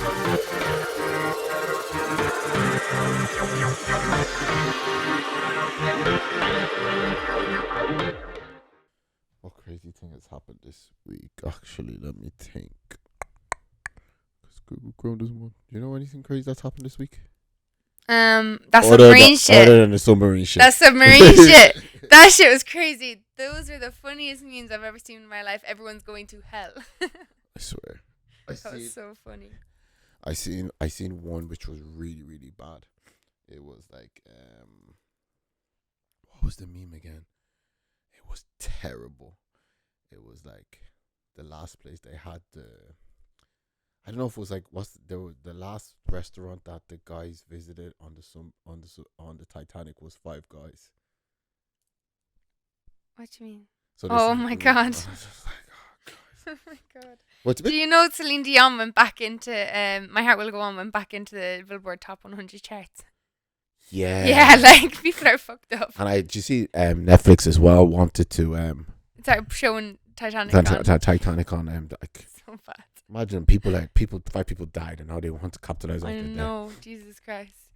What crazy thing has happened this week? Actually, let me think. Because Google Chrome doesn't work. Do you know anything crazy that's happened this week? That submarine shit. Other than the submarine shit. That submarine shit. That shit was crazy. Those were the funniest memes I've ever seen in my life. Everyone's going to hell. I swear. That was so funny. I seen one which was really, really bad. It was like, what was the meme again? It was terrible. It was like the last place they had I don't know if it was like the last restaurant that the guys visited on the Titanic was Five Guys. What do you mean? So oh my god! I was just like, oh my god! What's Do you know Celine Dion went back into My Heart Will Go On went back into the Billboard Top 100 charts? Yeah, like people are fucked up. And did you see Netflix as well wanted to start showing Titanic Titanic on like so bad. Imagine five people died and now they want to capitalize on it. I know, Jesus Christ.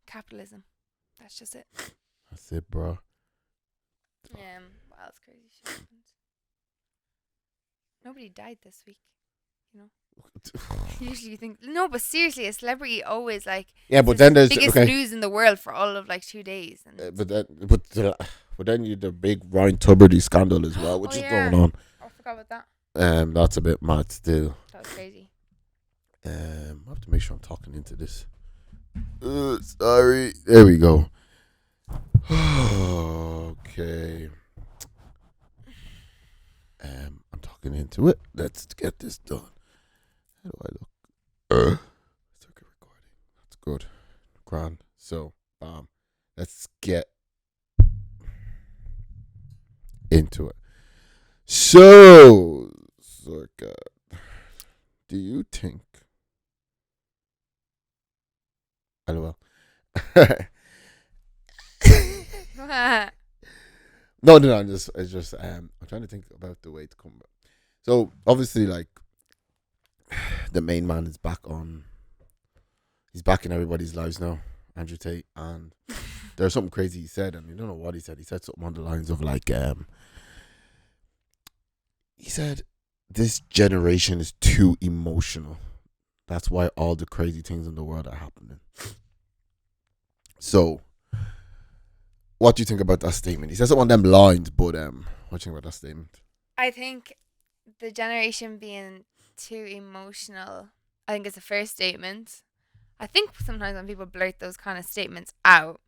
Capitalism. That's just it. That's it, bro. What else crazy shit happened? Nobody died this week, you know. Usually you think no, but seriously, a celebrity always like but then there's biggest news in the world for all of like 2 days. And but then you the big Ryan Tuberty scandal as well, which is going on. I forgot about that. That's a bit mad still. That was crazy. I have to make sure I'm talking into this. Sorry. There we go. Okay. I'm talking into it. Let's get this done. How do I look? Circuit recording. That's good. Grand. So, let's get into it. So, Zorka, do you think? LOL. No. I'm trying to think about the way to come back. So obviously, like, the main man is back on. He's back in everybody's lives now, Andrew Tate, and there's something crazy he said, and you don't know what he said. He said something on the lines of like, he said, "This generation is too emotional. That's why all the crazy things in the world are happening." So, what do you think about that statement? He says something on them lines, but what do you think about that statement? I think the generation being too emotional, I think it's a fair statement. I think sometimes when people blurt those kind of statements out,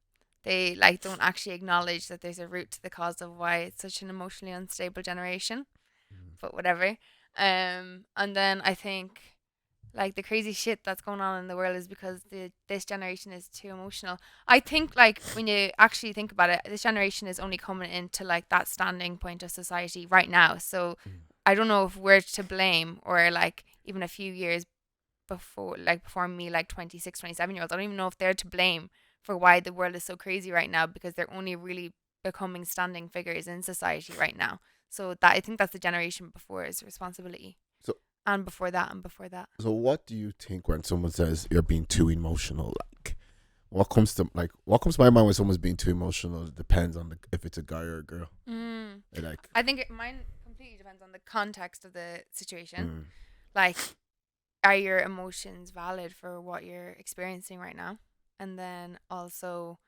they like don't actually acknowledge that there's a root to the cause of why it's such an emotionally unstable generation. But whatever. And then I think like the crazy shit that's going on in the world is because this generation is too emotional. I think like when you actually think about it, this generation is only coming into like that standing point of society right now. So I don't know if we're to blame or like even a few years before me, like 26, 27-year-olds, I don't even know if they're to blame for why the world is so crazy right now, because they're only really becoming standing figures in society right now. So that I think that's the generation before his responsibility. So and before that and before that. So what do you think when someone says you're being too emotional? Like, what comes to my mind when someone's being too emotional? It depends on if it's a guy or a girl. Like, I think mine completely depends on the context of the situation. Like, are your emotions valid for what you're experiencing right now? And then also,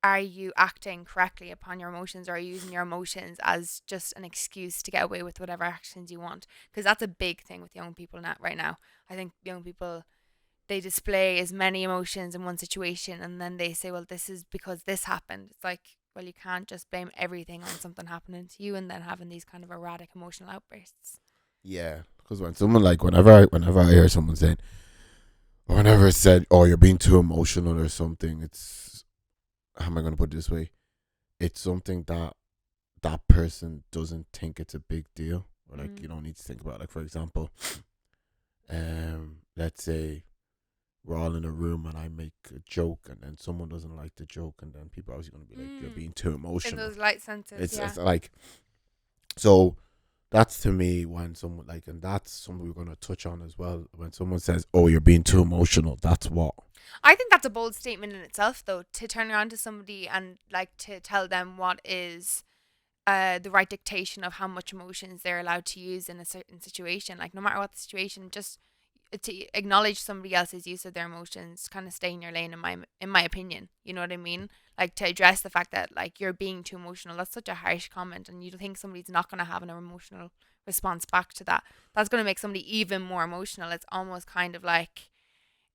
are you acting correctly upon your emotions, or are you using your emotions as just an excuse to get away with whatever actions you want? Because that's a big thing with young people right now. I think young people, they display as many emotions in one situation, and then they say, well, this is because this happened. It's like, well, you can't just blame everything on something happening to you and then having these kind of erratic emotional outbursts. Yeah, because when someone like whenever I hear someone saying, or whenever it's said, "Oh, you're being too emotional" or something, it's, how am I going to put it this way? It's something that person doesn't think it's a big deal, or like you don't need to think about. Like, for example, let's say we're all in a room and I make a joke and then someone doesn't like the joke, and then people are obviously going to be like, "You're being too emotional." In those light senses, it's like, so that's to me when someone like, and that's something we're gonna touch on as well. When someone says, "Oh, you're being too emotional," that's what. I think that's a bold statement in itself, though, to turn around to somebody and like to tell them what is the right dictation of how much emotions they're allowed to use in a certain situation. Like no matter what the situation, just to acknowledge somebody else's use of their emotions, kind of stay in your lane. In my opinion, you know what I mean. Like to address the fact that like you're being too emotional. That's such a harsh comment, and you think somebody's not going to have an emotional response back to that. That's going to make somebody even more emotional. It's almost kind of like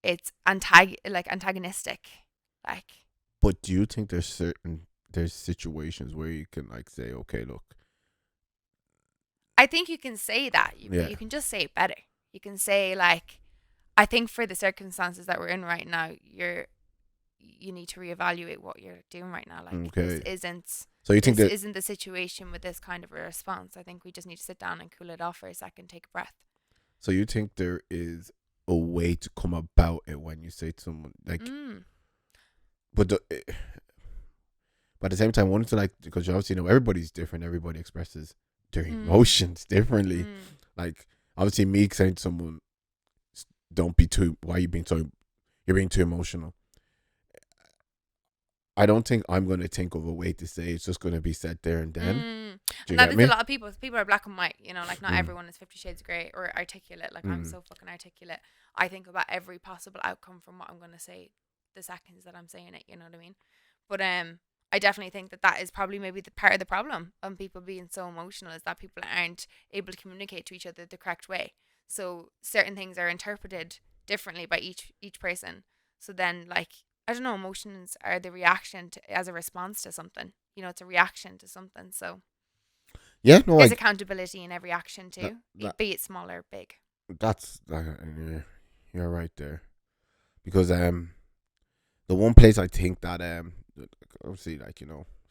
it's antagonistic. Like But do you think there's situations where you can like say, "Okay, look, I think you can say that, but yeah, you can just say it better. You can say like, I think for the circumstances that we're in right now, you need to reevaluate what you're doing right now. Like okay." So you think this that isn't the situation with this kind of a response. I think we just need to sit down and cool it off for a second, take a breath. so you think there is a way to come about it when you say to someone like, but but at the same time, I wanted to like, because you obviously know everybody's different. Everybody expresses their emotions differently. Like obviously, me saying to someone, "Don't be too. Why are you being so? You're being too emotional." I don't think I'm going to think of a way to say it's just going to be said there and then. Do you And that get is me? a lot of people. People are black and white, you know, like not Mm. everyone is 50 Shades of Grey or articulate. Like I'm so fucking articulate. I think about every possible outcome from what I'm going to say the seconds that I'm saying it, you know what I mean? But I definitely think that that is probably maybe the part of the problem on people being so emotional is that people aren't able to communicate to each other the correct way. So certain things are interpreted differently by each person. So then like I don't know, emotions are the reaction to as a response to something. You know, it's a reaction to something. So Yeah, no, there's like accountability in every action that, too, that be it small or big. that's yeah, you're right there because the one place I think that obviously like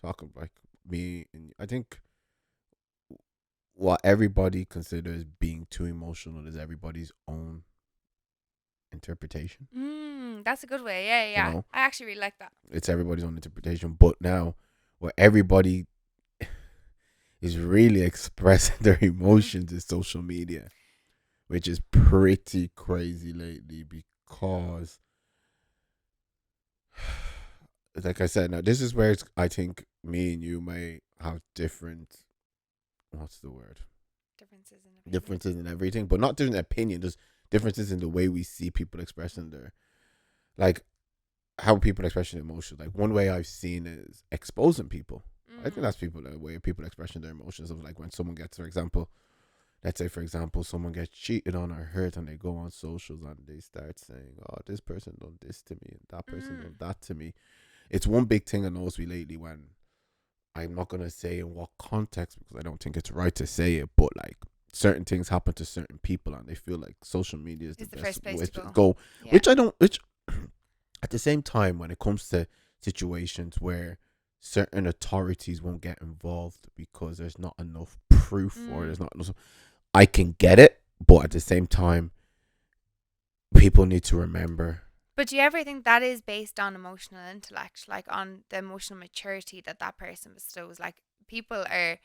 talking like me and I think what everybody considers being too emotional is everybody's own interpretation. That's a good way. Yeah, You yeah. know, I actually really like that. it's everybody's own interpretation. But now, where everybody is really expressing their emotions is social media, which is pretty crazy lately because, like I said, now this is where I think me and you may have different. What's the word? Differences in opinion. Differences in everything, but not different opinion, just differences in the way we see people expressing their, like, how people express their emotions. Like one way I've seen is exposing people. I think that's people the way people expressing their emotions of like when someone gets, for example, let's say for example, someone gets cheated on or hurt and they go on socials and they start saying, "Oh, this person done this to me and that person done that to me." It's one big thing I noticed lately when I'm not gonna say in what context because I don't think it's right to say it, but like certain things happen to certain people and they feel like social media is the best first place way to to go. Yeah. which I don't. Which at the same time, when it comes to situations where certain authorities won't get involved because there's not enough proof or there's not enough, I can get it, but at the same time, people need to remember. But do you ever think that is based on emotional intellect, like on the emotional maturity that that person bestows? Like people are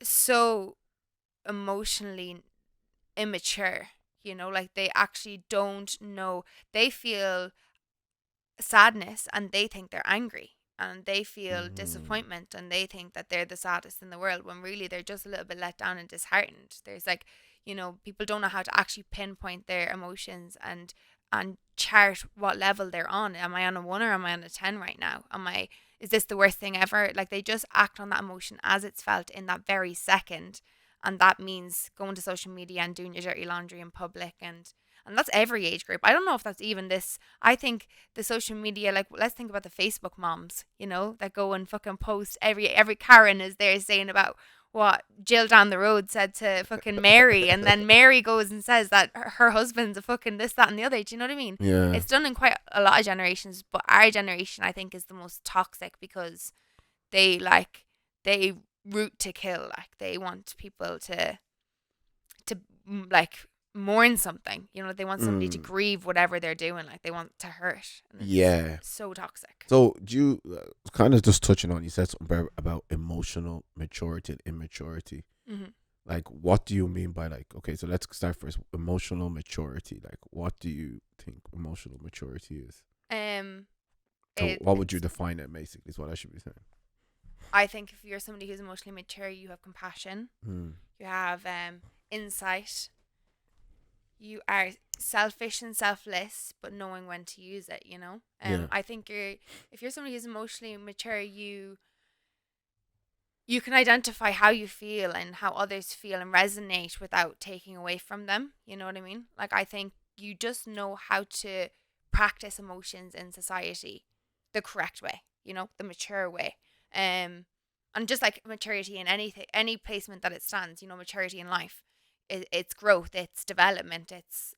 so emotionally immature, you know, like they actually don't know. They feel sadness and they think they're angry. And they feel disappointment and they think that they're the saddest in the world when really they're just a little bit let down and disheartened. There's like, you know, people don't know how to actually pinpoint their emotions and chart what level they're on. Am I on a 1 or am I on a 10 right now? Is this the worst thing ever? Like they just act on that emotion as it's felt in that very second. And that means going to social media and doing your dirty laundry in public and that's every age group. I don't know if that's even this. I think the social media, like let's think about the Facebook moms, you know, that go and fucking post every Karen is there saying about what Jill down the road said to fucking Mary, and then Mary goes and says that her husband's a fucking this, that, and the other. Do you know what I mean? Yeah. It's done in quite a lot of generations, but our generation, I think, is the most toxic because they root to kill. Like they want people to like mourn something, you know, they want somebody to grieve whatever they're doing, like they want to hurt. And it's so toxic. So do you kind of just touching on, you said something about emotional maturity and immaturity. Like, what do you mean by, like, okay, so let's start first. Emotional maturity. Like, what do you think emotional maturity is? Um, So what would you it's, define it, basically, is what I should be saying. I think if you're somebody who's emotionally mature, you have compassion, Hmm. you have insight, you are selfish and selfless, but knowing when to use it. Yeah. I think if you're somebody who's emotionally mature, you can identify how you feel and how others feel and resonate without taking away from them. You know what I mean? Like, I think you just know how to practice emotions in society the correct way, the mature way. And just like maturity in anything, any placement that it stands, maturity in life, it's growth, it's development, it's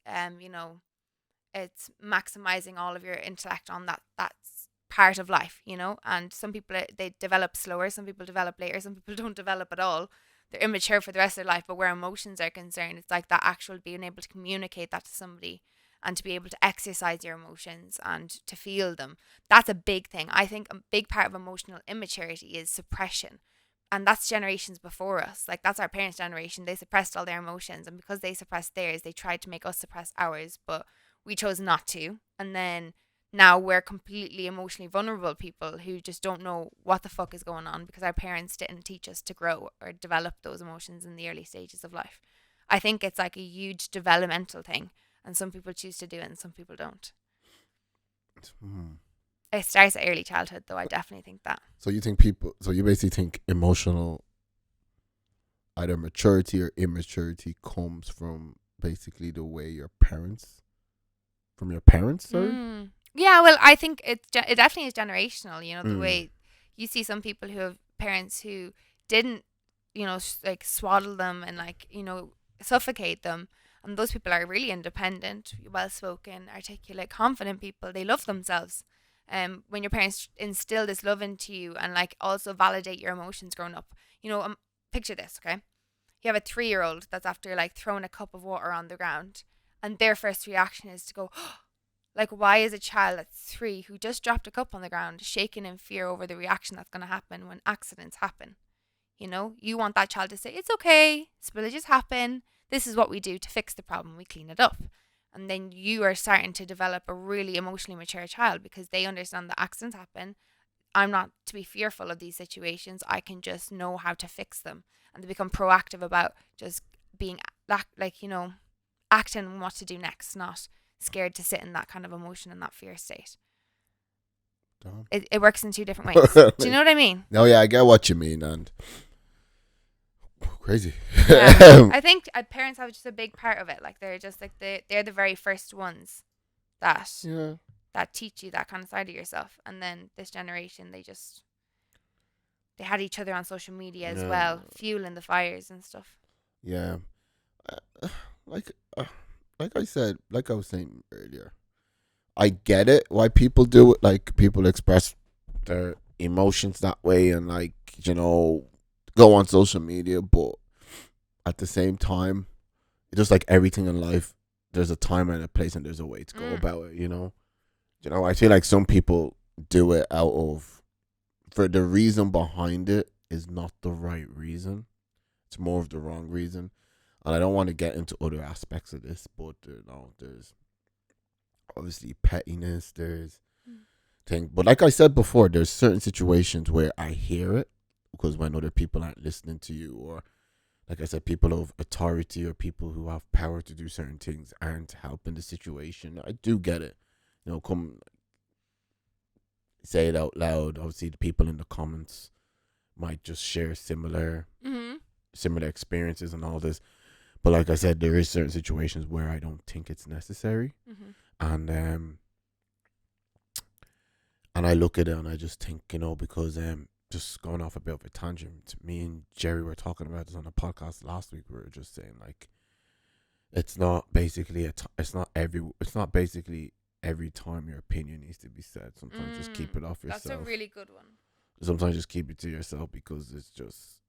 maximizing all of your intellect on that's part of life. And some people, they develop slower, some people develop later, some people don't develop at all. They're immature for the rest of their life. But where emotions are concerned, it's like that actual being able to communicate that to somebody and to be able to exercise your emotions and to feel them. That's a big thing. I think a big part of emotional immaturity is suppression. And that's generations before us. Like, that's our parents' generation. They suppressed all their emotions, and because they suppressed theirs, they tried to make us suppress ours, but we chose not to. And then now we're completely emotionally vulnerable people who just don't know what the fuck is going on because our parents didn't teach us to grow or develop those emotions in the early stages of life. I think it's like a huge developmental thing, and some people choose to do it and some people don't. Hmm. It starts at early childhood, though. I definitely think that. So you basically think emotional, either maturity or immaturity, comes from basically the way from your parents, sorry? Yeah, well, I think it definitely is generational. The Mm. way you see some people who have parents who didn't, like swaddle them and like suffocate them, and those people are really independent, well-spoken, articulate, confident people. They love themselves. When your parents instill this love into you and like also validate your emotions growing up, picture this, okay? You have a 3-year-old that's after like throwing a cup of water on the ground, and their first reaction is to go, like, why is a child at 3 who just dropped a cup on the ground shaking in fear over the reaction that's going to happen when accidents happen? You want that child to say, it's okay, spillages happen. This is what we do to fix the problem. We clean it up. And then you are starting to develop a really emotionally mature child because they understand that accidents happen. I'm not to be fearful of these situations. I can just know how to fix them. And they become proactive about just being like, acting on what to do next, not scared to sit in that kind of emotion and that fear state. It works in two different ways. Do you know what I mean? No, yeah, I get what you mean, and crazy. Yeah. I think parents have just a big part of it. Like, they're just like they're the very first ones that Yeah. that teach you that kind of side of yourself. And then this generation, they had each other on social media as well, fueling the fires and stuff. Yeah. Uh, like uh, like I said, like I was saying earlier, I get it why people do it. Like, people express their emotions that way and, like, go on social media, but at the same time, just like everything in life, there's a time and a place and there's a way to go about it. I feel like some people do it for the reason behind it is not the right reason. It's more of the wrong reason. And I don't want to get into other aspects of this, but there's obviously pettiness. There's thing, but like I said before, there's certain situations where I hear it because when other people aren't listening to you, or like I said, people of authority or people who have power to do certain things aren't helping the situation. I do get it. Come say it out loud. Obviously, the people in the comments might just share similar experiences and all this. But like I said, there is certain situations where I don't think it's necessary, and I look at it and I just think, because just going off a bit of a tangent, me and Jerry were talking about this on the podcast last week. We were just saying, like, it's not basically it's not basically every time your opinion needs to be said. Sometimes just keep it off yourself. That's a really good one. Sometimes just keep it to yourself because it's just,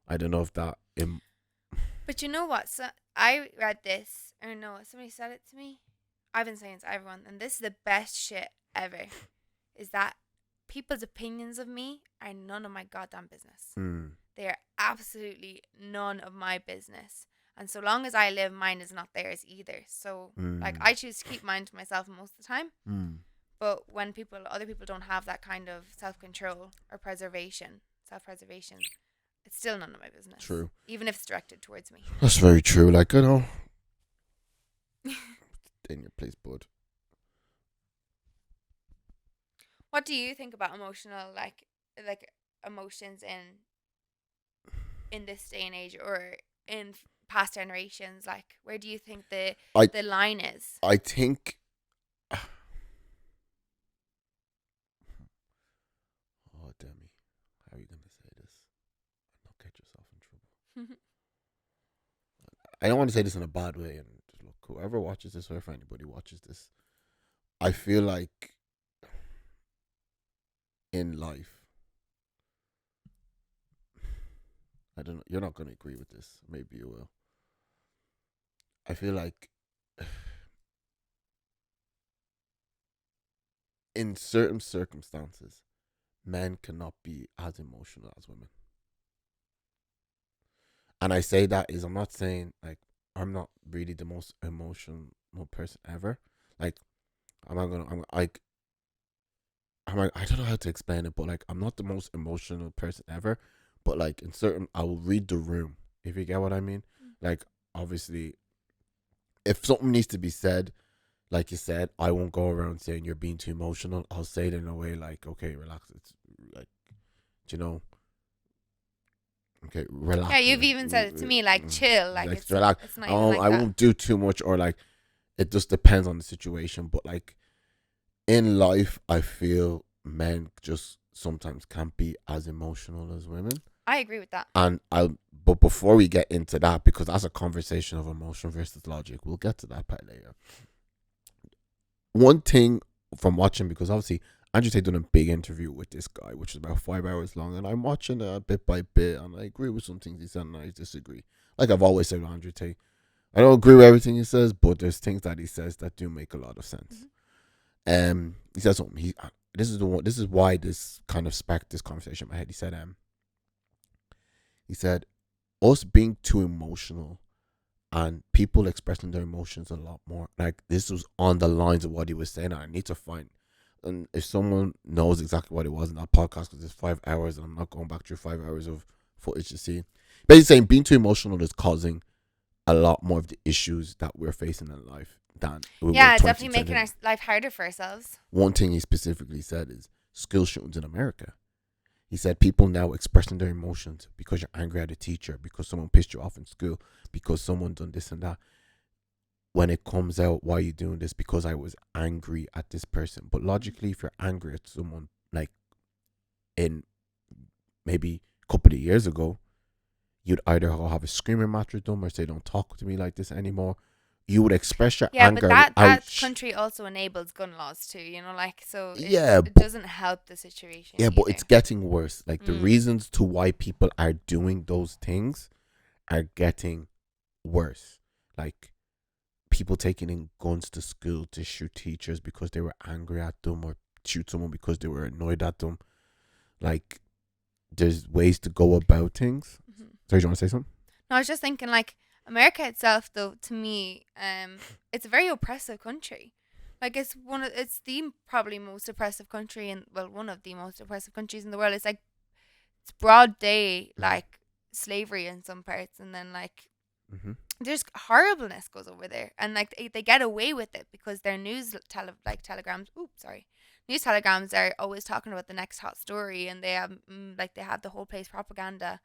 I don't know if that. But you know what? So I read this, or no, somebody said it to me. I've been saying to everyone, and this is the best shit ever, is that people's opinions of me are none of my goddamn business. they are absolutely none of my business. And so long as I live, mine is not theirs either. So like I choose to keep mine to myself most of the time. But when other people don't have that kind of self-control or self-preservation, it's still none of my business. True. Even if it's directed towards me. That's very true. Like, you know, in your place, bud. What do you think about emotional, like emotions in this day and age, or in past generations? Like, where do you think the line is? I think. Oh, Demi, how are you gonna say this? Not get yourself in trouble. I don't want to say this in a bad way, and look, whoever watches this, or if anybody watches this, I feel like in life, I don't know. You're not gonna agree with this. Maybe you will. I feel like in certain circumstances, men cannot be as emotional as women. And I say that is, I'm not saying like I'm not really the most emotional person ever. Like I'm not gonna I don't know how to explain it, but like I'm not the most emotional person ever. But like in certain, I will read the room, if you get what I mean. Like obviously, if something needs to be said, like you said, I won't go around saying you're being too emotional. I'll say it in a way like, okay, relax. It's like, you know, okay, relax. Yeah, you've even said it to me, like chill, like it's relax. it's not even like I that. won't do too much, or like it just depends on the situation. But like in life, I feel men just sometimes can't be as emotional as women. I agree with that. But before we get into that, because that's a conversation of emotion versus logic, we'll get to that part later. One thing from watching, because obviously Andrew Tate done a big interview with this guy, which is about 5 hours long, and I'm watching it bit by bit, and I agree with some things he said, and I disagree. Like I've always said with Andrew Tate, I don't agree with everything he says, but there's things that he says that do make a lot of sense. He said something. This is why this kind of sparked this conversation in my head. He said, us being too emotional and people expressing their emotions a lot more. Like this was on the lines of what he was saying. I need to find, and if someone knows exactly what it was in that podcast, because it's 5 hours, and I'm not going back through 5 hours of footage to see. Basically, saying being too emotional is causing a lot more of the issues that we're facing in life than it's definitely making our life harder for ourselves. One thing he specifically said is school shootings in America. He said people now expressing their emotions because you're angry at a teacher, because someone pissed you off in school, because someone done this and that. When it comes out, why are you doing this? Because I was angry at this person. But logically, if you're angry at someone, like in maybe a couple of years ago, you'd either have a screaming match with them or say, don't talk to me like this anymore. You would express your anger. Yeah, but that country also enables gun laws too, you know, like, so it doesn't help the situation. Yeah, either. But it's getting worse. Like the reasons to why people are doing those things are getting worse. Like people taking in guns to school to shoot teachers because they were angry at them, or shoot someone because they were annoyed at them. Like there's ways to go about things. Sorry, do you want to say something? No, I was just thinking, like, America itself, though, to me, it's a very oppressive country. Like, it's the probably most oppressive country, one of the most oppressive countries in the world. It's like, it's broad day, like, slavery in some parts, and then, like, there's horribleness goes over there, and like they get away with it because their news telegrams. News telegrams are always talking about the next hot story, and they have they have the whole place propaganda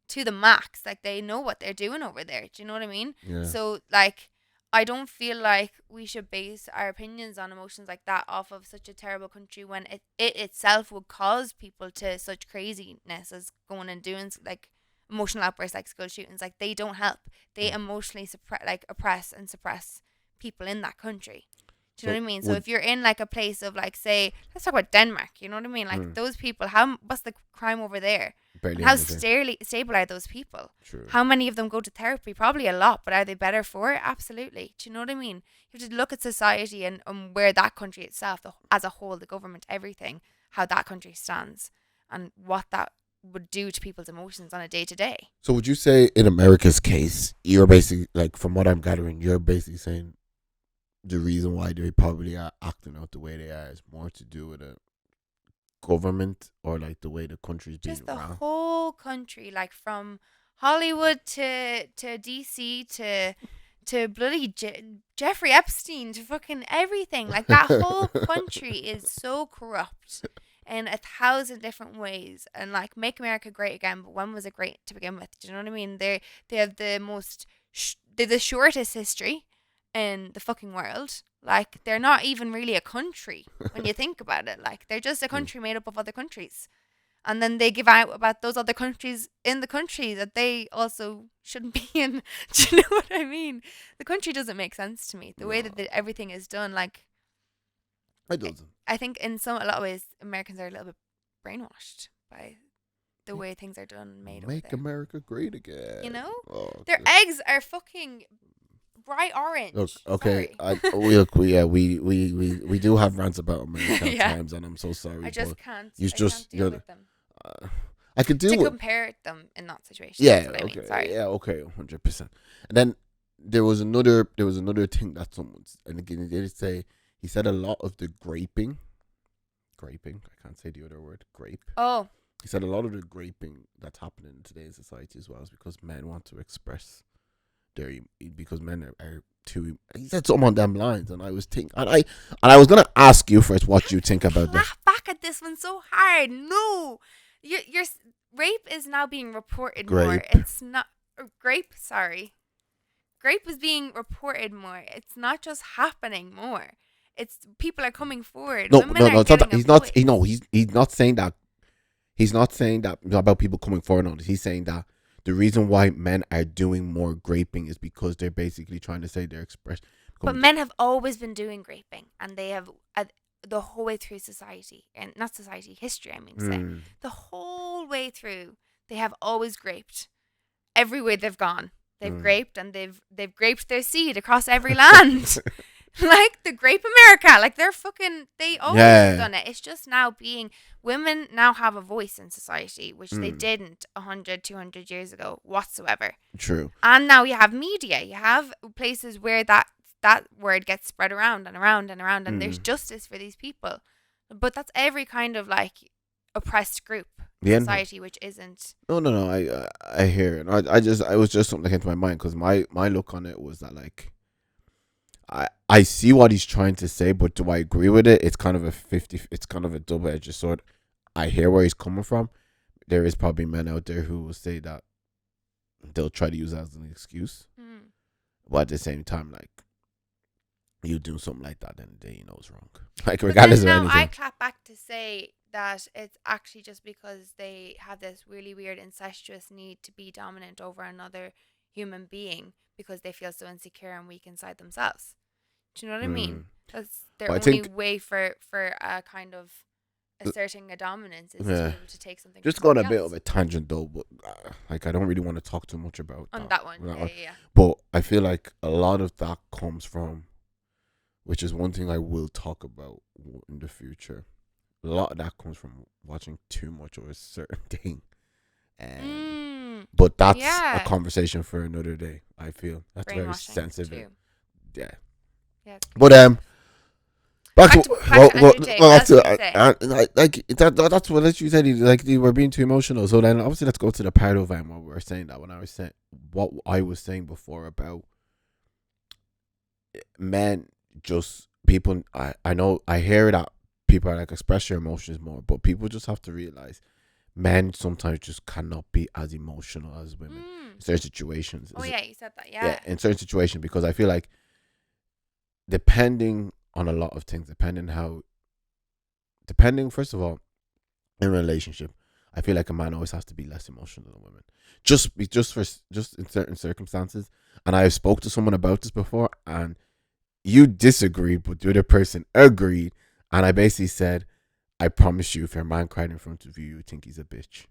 to the max. Like they know what they're doing over there. Do you know what I mean? Yeah. So like, I don't feel like we should base our opinions on emotions like that off of such a terrible country when it itself would cause people to such craziness as going and doing like emotional outbursts like school shootings. Like they don't help. They emotionally oppress and suppress people in that country. Do you know what I mean? So if you're in like a place of like, say, let's talk about Denmark, you know what I mean? Like those people, what's the crime over there? How stable are those people? True. How many of them go to therapy? Probably a lot, but are they better for it? Absolutely. Do you know what I mean? You have to look at society and where that country itself, as a whole, the government, everything, how that country stands and what that would do to people's emotions on a day to day. So would you say in America's case, you're basically, like, from what I'm gathering, you're basically saying the reason why they probably are acting out the way they are is more to do with the government, or like the way the country's being Just the run? whole country, like from Hollywood to DC to bloody Jeffrey Epstein to fucking everything. Like that whole country is so corrupt in 1,000 different ways. And like, make America great again, but when was it great to begin with? Do you know what I mean? They have the most they're the shortest history in the fucking world. Like, they're not even really a country when you think about it. Like, they're just a country made up of other countries. And then they give out about those other countries in the country that they also shouldn't be in. Do you know what I mean? The country doesn't make sense to me. The way that everything is done, like, It doesn't. I think in a lot of ways, Americans are a little bit brainwashed by the way things are done and made. Make over there. America great again. You know? Oh, Their God. eggs are fucking bright orange. Look, okay, Sorry. we do have rants about America at Yeah. times, and I'm so sorry. I just but can't. you I just- can't deal you're- with them. I could do To it. compare them in that situation. Yeah, That's what I mean. okay, Sorry. yeah, okay, 100%. And then there was another thing that someone's, and again, he did say, he said a lot of the graping. I can't say the other word, grape. Oh, He said a lot of the graping that's happening in today's society as well is because men want to express because men are too. He said something on them lines, and I was thinking, and I was gonna ask you first what you think about that. clap back at this one so hard. No, your rape is now being reported more. Grape. It's not grape. Sorry, grape is being reported more. It's not just happening more. It's people are coming forward. No, Women no, are no. It's not. getting a He's not. voice. He's not saying that. He's not saying that about people coming forward on it. He's saying that the reason why men are doing more graping is because they're basically trying to say their expression. But men have always been doing graping, and they have the whole way through society, and not society, history. I mean, to say the whole way through, they have always graped. Everywhere they've gone, they've graped, and they've graped their seed across every land. Like the Grape America, like they always have done it. It's just now women now have a voice in society, which they didn't 100, 200 years ago whatsoever. True. And now you have media, you have places where that word gets spread around and around and around, and there's justice for these people. But that's every kind of like oppressed group in society, which isn't. No. I hear it. I was just something that came to my mind because my look on it was that, like, I see what he's trying to say, but do I agree with it? It's kind of it's kind of a double-edged sword. I hear where he's coming from. There is probably men out there who will say that they'll try to use that as an excuse. But at the same time, like, you do something like that, then you know it's wrong. Like, regardless of anything. I clap back to say that it's actually just because they have this really weird incestuous need to be dominant over another human being because they feel so insecure and weak inside themselves. Do you know what I mean? That's their only way for a kind of asserting a dominance is to be able to take something. Just going a bit of a tangent though, but like, I don't really want to talk too much about that one. Yeah. But I feel like a lot of that comes from, which is one thing I will talk about in the future. A lot of that comes from watching too much of a certain thing. But that's a conversation for another day. I feel that's very sensitive. Yeah. But back to that's what you said. Like, you were being too emotional. So then obviously let's go to the part of what we were saying, that when I was saying what I was saying before about men, just people. I know I hear that people are like, express your emotions more, but people just have to realize men sometimes just cannot be as emotional as women in certain situations. Oh yeah, you said that. Yeah, in certain situations, because I feel like depending on a lot of things, depending first of all, in a relationship, I feel like a man always has to be less emotional than women, just in certain circumstances. And I spoke to someone about this before, and you disagreed, but the other person agreed, and I basically said, I promise you, if your man cried in front of you, you think he's a bitch.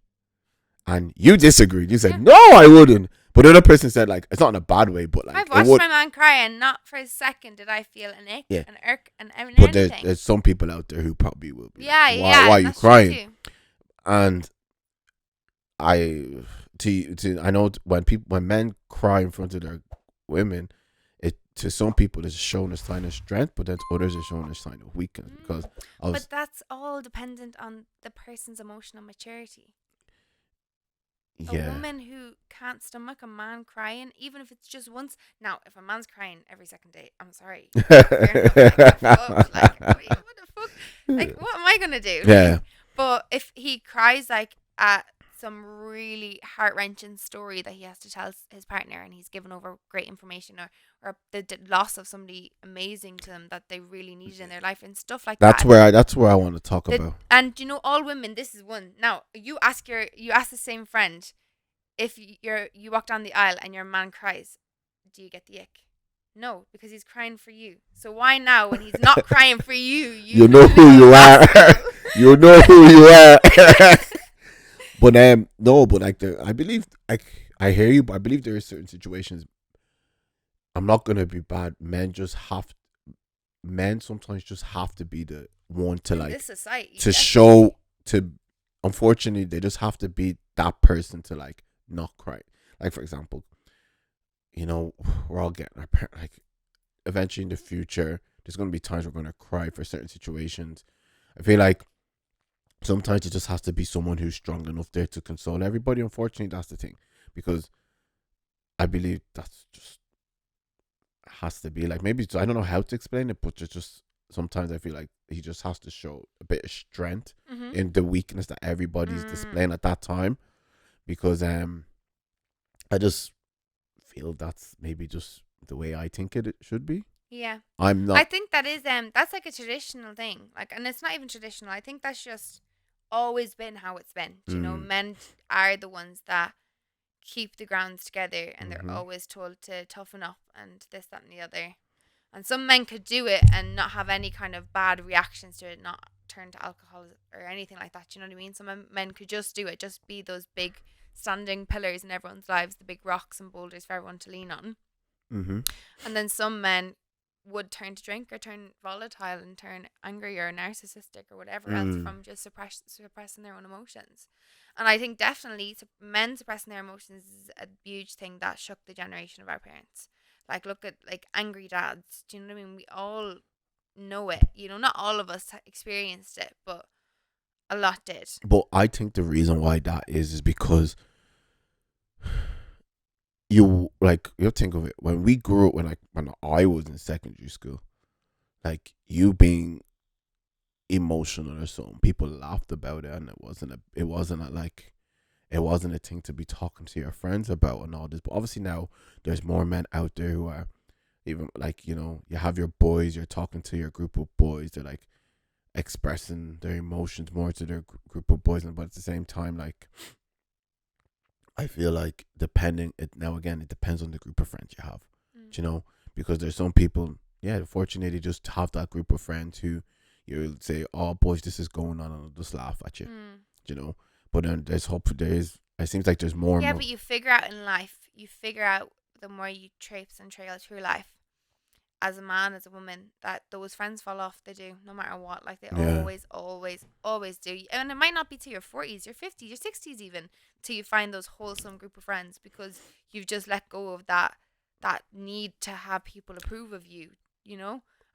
And you disagreed. You said, no, I wouldn't. But the other person said, like, it's not in a bad way, but like, I've watched my man cry, and not for a second did I feel an ick, an irk, and anything. But there's some people out there who probably will be. Yeah, Why are you crying? Too. And I I know when men cry in front of their women, it to some people it's shown a sign of strength, but then to others it's shown a sign of weakness. Because Mm. I was But that's all dependent on the person's emotional maturity. A yeah. woman who can't stomach a man crying, even if it's just once. Now, if a man's crying every second day, I'm sorry. Fair enough. Like, F you up. Like, what the fuck? Like, what am I going to do? Yeah. Like, but if he cries, like, at some really heart wrenching story that he has to tell his partner and he's given over great information or the loss of somebody amazing to them that they really needed in their life and stuff like that. That's where I want to talk about. And all women, this is one. Now, you ask the same friend if you walk down the aisle and your man cries, do you get the ick? No, because he's crying for you. So why now, when he's not crying for you, You know who you are. You know who you are. But no, but like I believe I hear you, but I believe there are certain situations. I'm not gonna be bad. Men sometimes just have to be the one to in like this society to definitely. show to. Unfortunately, they just have to be that person to like not cry. Like for example, we're all getting our like eventually in the future. There's gonna be times we're gonna cry for certain situations. I feel like sometimes it just has to be someone who's strong enough there to console everybody. Unfortunately, that's the thing, because I believe that's just has to be like maybe I don't know how to explain it, but just sometimes I feel like he just has to show a bit of strength Mm-hmm. in the weakness that everybody's displaying at that time, because I just feel that's maybe just the way I think it should be. Yeah, I'm I not. think that is that's like a traditional thing, like, and it's not even traditional. I think that's just always been how it's been. Men are the ones that keep the grounds together, and they're Mm-hmm. always told to toughen up and this, that, and the other. And some men could do it and not have any kind of bad reactions to it, not turn to alcohol or anything like that. Do you know what I mean? Some men could just do it, just be those big standing pillars in everyone's lives, the big rocks and boulders for everyone to lean on. Mm-hmm. And then some men would turn to drink or turn volatile and turn angry or narcissistic or whatever else from just suppressing their own emotions. And I think definitely men suppressing their emotions is a huge thing that shook the generation of our parents. Like, look at like angry dads. Do you know what I mean? We all know it. Not all of us experienced it, but a lot did. But I think the reason why that is because you think of it when we grew up, when I was in secondary school, like you being emotional or something, people laughed about it, and it wasn't a thing to be talking to your friends about and all this. But obviously now there's more men out there who are even like, you have your boys, you're talking to your group of boys, they're like expressing their emotions more to their group of boys, but at the same time, like I feel like it depends on the group of friends you have, because there's some people, yeah, fortunately just have that group of friends who you'll say, oh boys, this is going on, and I'll just laugh at you. But then there's hope. It seems like there's more and Yeah, more. but you figure out in life, the more you traipse and trail through life, as a man, as a woman, that those friends fall off. They do, no matter what. Like, they Yeah. always, always, always do. And it might not be to your 40s, your 50s, your 60s even, till you find those wholesome group of friends, because you've just let go of that need to have people approve of you.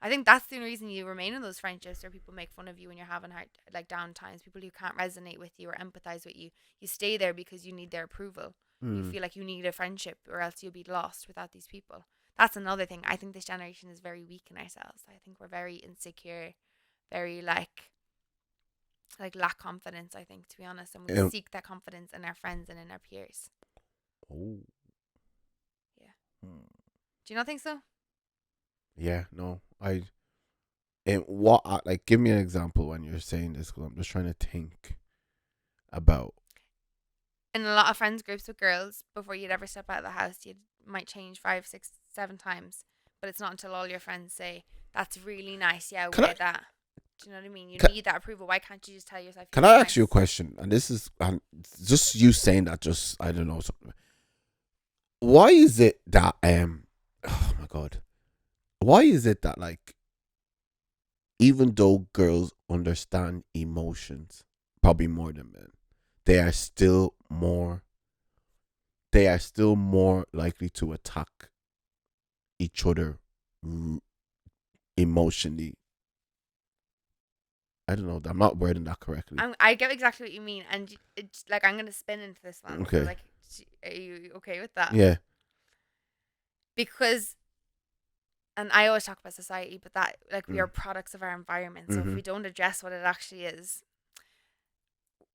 I think that's the only reason you remain in those friendships, where people make fun of you when you're having hard, like, down times. People who can't resonate with you or empathize with you. You stay there because you need their approval. You feel like you need a friendship, or else you'll be lost without these people. That's another thing. I think this generation is very weak in ourselves. I think we're very insecure, very like lack confidence, I think, to be honest. And we seek that confidence in our friends and in our peers. Oh. Yeah. Do you not think so? Yeah, no. And what, like, give me an example when you're saying this, because I'm just trying to think about. In a lot of friends groups with girls, before you'd ever step out of the house, you might change 5, 6, 7 times. But it's not until all your friends say, that's really nice, yeah, wear that. Do you know what I mean? You need that approval. Why can't you just tell yourself? Can I ask you a question? And this is, and just you saying that, just, I don't know, something. Why is it that, oh my God, why is it that, like, even though girls understand emotions probably more than men, they are still more likely to attack each other r- emotionally. I don't know. I'm not wording that correctly. I get exactly what you mean, and it's like I'm gonna spin into this one. So Okay. like, are you okay with that? Yeah. Because, and I always talk about society, but that like we are Mm. products of our environment. So if Mm-hmm. we don't address what it actually is,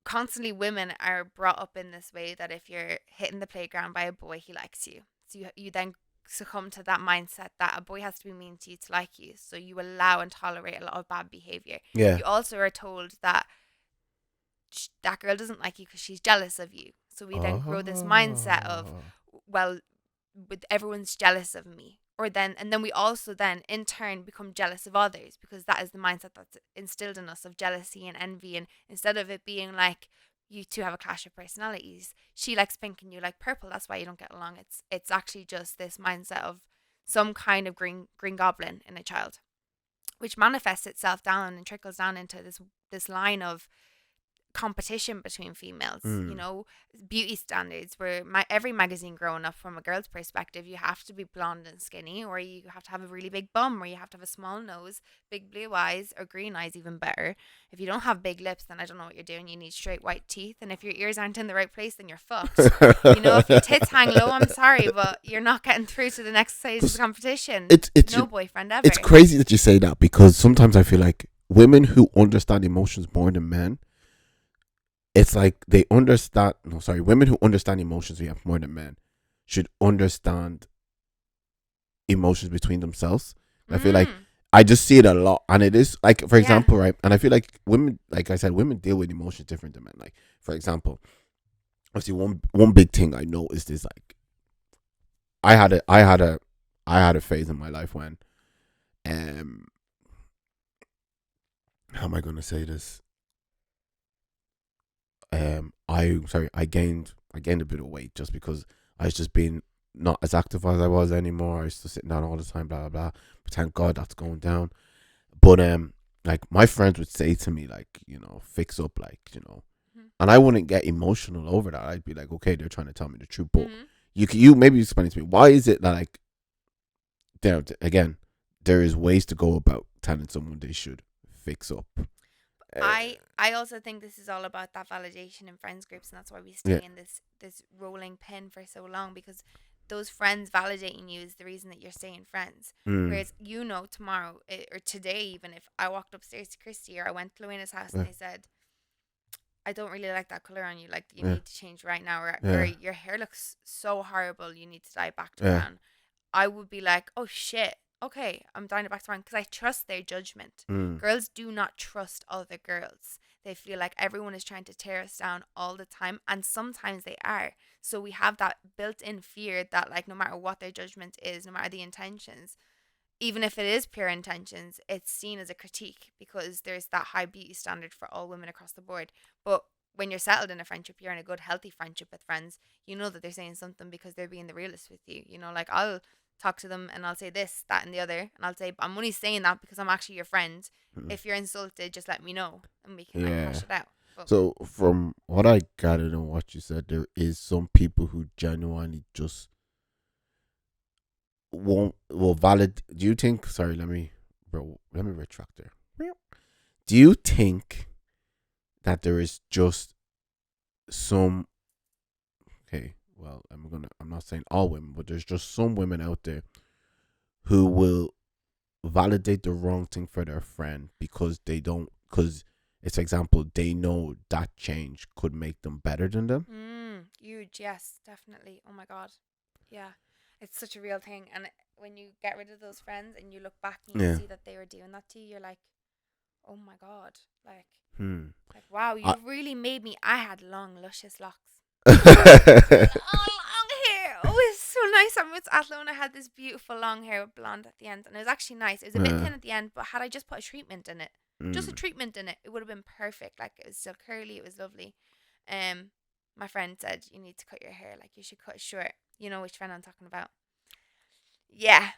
constantly women are brought up in this way that if you're hitting the playground by a boy, he likes you. So you then succumb to that mindset that a boy has to be mean to you to like you. So you allow and tolerate a lot of bad behavior. Yeah. You also are told that that girl doesn't like you because she's jealous of you. So we then grow this mindset of, Oh. well, with everyone's jealous of me. Or then, and then we also then in turn become jealous of others because that is the mindset that's instilled in us of jealousy and envy. And instead of it being like you two have a clash of personalities, she likes pink and you like purple, that's why you don't get along. It's actually just this mindset of some kind of green goblin in a child, which manifests itself down and trickles down into this line of competition between females, you Mm. know, beauty standards where every magazine growing up from a girl's perspective, you have to be blonde and skinny, or you have to have a really big bum, or you have to have a small nose, big blue eyes, or green eyes, even better. If you don't have big lips, then I don't know what you're doing. You need straight white teeth. And if your ears aren't in the right place, then you're fucked. You know, if your tits hang low, I'm sorry, but you're not getting through to the next stage of the competition. It's No boyfriend ever. it's crazy that you say that because sometimes I feel like women who understand emotions more than men, it's like they understand. No, sorry, women who understand emotions we have more than men should understand emotions between themselves. I feel like I just see it a lot, and it is like, for Yeah. example, right? And I feel like women, like I said, women deal with emotions different than men. Like, for example, obviously one big thing I know is this: like, I had a phase in my life when, um, how am I gonna say this? I gained a bit of weight just because I was just being not as active as I was anymore. I was just sitting down all the time, blah blah blah. But thank God that's going down. But like my friends would say to me, like, fix up, like, and I wouldn't get emotional over that. I'd be like, okay, they're trying to tell me the truth, but you maybe explain it to me. Why is it that, like, again, there is ways to go about telling someone they should fix up. I also think this is all about that validation in friends groups, and that's why we stay in this rolling pin for so long, because those friends validating you is the reason that you're staying friends. Whereas tomorrow or today, even if I walked upstairs to Christy or I went to Luina's house and they said, I don't really like that color on you, like you need to change right now, or your hair looks so horrible, you need to dye it back to brown, I would be like, oh shit, okay, I'm dyeing it back to brown, because I trust their judgment. Girls do not trust other girls. They feel like everyone is trying to tear us down all the time, and sometimes they are. So we have that built-in fear that, like, no matter what their judgment is, no matter the intentions, even if it is pure intentions, it's seen as a critique because there's that high beauty standard for all women across the board. But when you're settled in a friendship, you're in a good, healthy friendship with friends, you know that they're saying something because they're being the realist with you. You know, like, I'll talk to them and I'll say this, that, and the other, and I'll say, I'm only saying that because I'm actually your friend. If you're insulted, just let me know and we can like hash it out. But So from what I gathered and what you said, there is some people who genuinely just won't will valid. Do you think? Sorry, let me retract there. Do you think that there is just some? Okay, well, I'm not saying all women, but there's just some women out there who will validate the wrong thing for their friend because they don't, because it's, for example, they know that change could make them better than them. huge, yes, definitely. Oh my god, yeah, it's such a real thing. And when you get rid of those friends and you look back and you see that they were doing that to you, you're like, oh my god, like, like, wow, you really made me. I had long, luscious locks. Oh, long hair. Oh, it's so nice. I moved to Athlone and I had this beautiful long hair with blonde at the end, and it was actually nice. It was a bit thin at the end, but had I just put a treatment in it, just a treatment in it, it would have been perfect. Like, it was still curly. It was lovely. My friend said, you need to cut your hair. Like, you should cut it short. You know which friend I'm talking about. Yeah,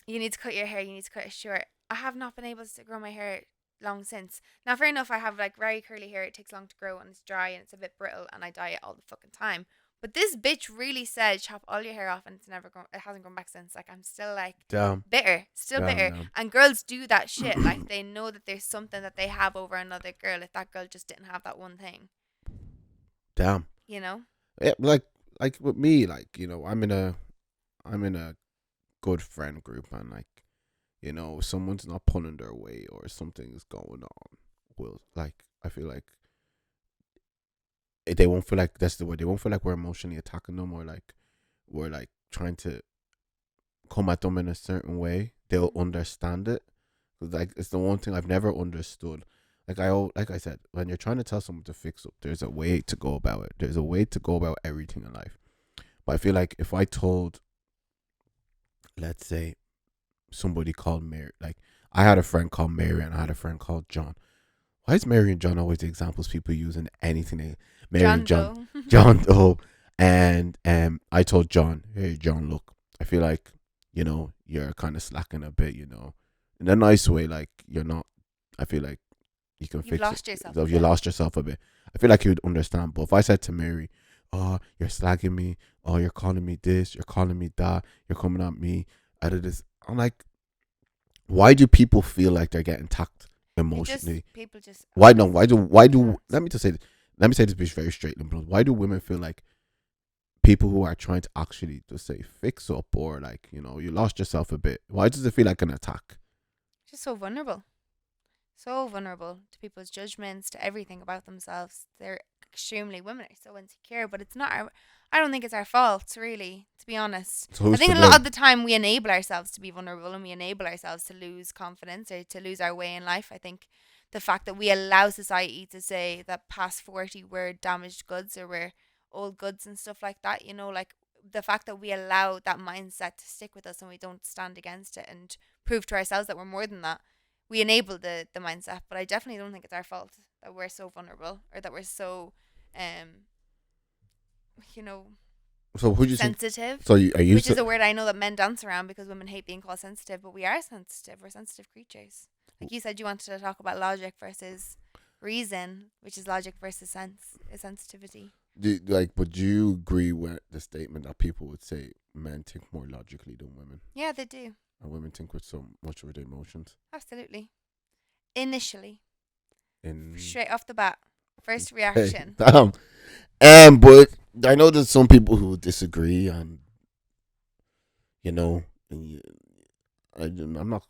you need to cut your hair. You need to cut it short. I have not been able to grow my hair long since. Now, fair enough, I have like very curly hair. It takes long to grow and it's dry and it's a bit brittle and I dye it all the fucking time. But this bitch really said chop all your hair off and it's never grown. It hasn't grown back since. Like I'm still like Damn. bitter, still Damn, bitter. damn. And girls do that shit. Like they know that there's something that they have over another girl if that girl just didn't have that one thing. Damn. You know? Yeah, like with me, like, you know, I'm in a good friend group, and like, you know, if someone's not pulling their weight or something is going on, well, like, I feel like they won't feel like that's the way. They won't feel like we're emotionally attacking them, or like we're like trying to come at them in a certain way. They'll understand it. 'Cause, like, it's the one thing I've never understood. Like I said, when you're trying to tell someone to fix up, there's a way to go about it. There's a way to go about everything in life. But I feel like if I told, let's say, somebody called Mary, like I had a friend called Mary and I had a friend called John. Why is Mary and John always the examples people use in anything? Mary and John, John Doe, and I told John, hey John, look, I feel like, you know, you're kind of slacking a bit, you know, in a nice way, like you're not. I feel like you can You've fix lost it. yourself. So you lost yourself a bit. I feel like you would understand. But if I said to Mary, oh, you're slagging me, oh, you're calling me this, you're calling me that, you're coming at me out of this, I'm like, why do people feel like they're getting attacked emotionally? People just Why no? Why do? Let me say this bitch very straight and blunt. Why do women feel like people who are trying to actually just say fix up, or like, you know, you lost yourself a bit? Why does it feel like an attack? just so vulnerable. So vulnerable to people's judgments, to everything about themselves. They're extremely, women are so insecure, but it's not our, I don't think it's our fault, really, to be honest. So I think a lot of the time we enable ourselves to be vulnerable and we enable ourselves to lose confidence or to lose our way in life. I think the fact that we allow society to say that past 40 we're damaged goods or we're old goods and stuff like that, you know, like the fact that we allow that mindset to stick with us and we don't stand against it and prove to ourselves that we're more than that, we enable the mindset. But I definitely don't think it's our fault that we're so vulnerable or that we're so you know, So who do you think? sensitive. So are you? Which is a word I know that men dance around because women hate being called sensitive, but we are sensitive. We're sensitive creatures. Like you said, you wanted to talk about logic versus reason, which is logic versus sensitivity. But do you agree with the statement that people would say men think more logically than women, Yeah, they do. and women think with so much of their emotions? Absolutely. Initially, In straight off the bat, first Hey, reaction. damn. But I know there's some people who disagree, and you know, I'm not.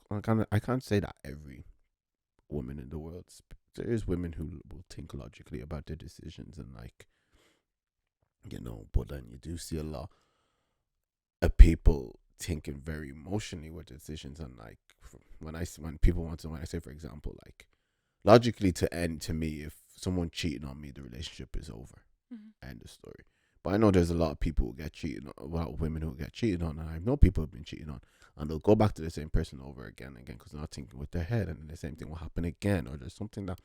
I can't say that every woman in the world. There is women who will think logically about their decisions, and like, you know, but then you do see a lot of people thinking very emotionally with decisions, and like when I say, for example, like logically, to end, to me, if someone cheating on me, the relationship is over. Mm-hmm. End of story. But I know there's a lot of people who get cheated on, a lot of women who get cheated on, and I know people who've been cheated on, and they'll go back to the same person over again and again because they're not thinking with their head, and then the same thing will happen again. Or there's something that,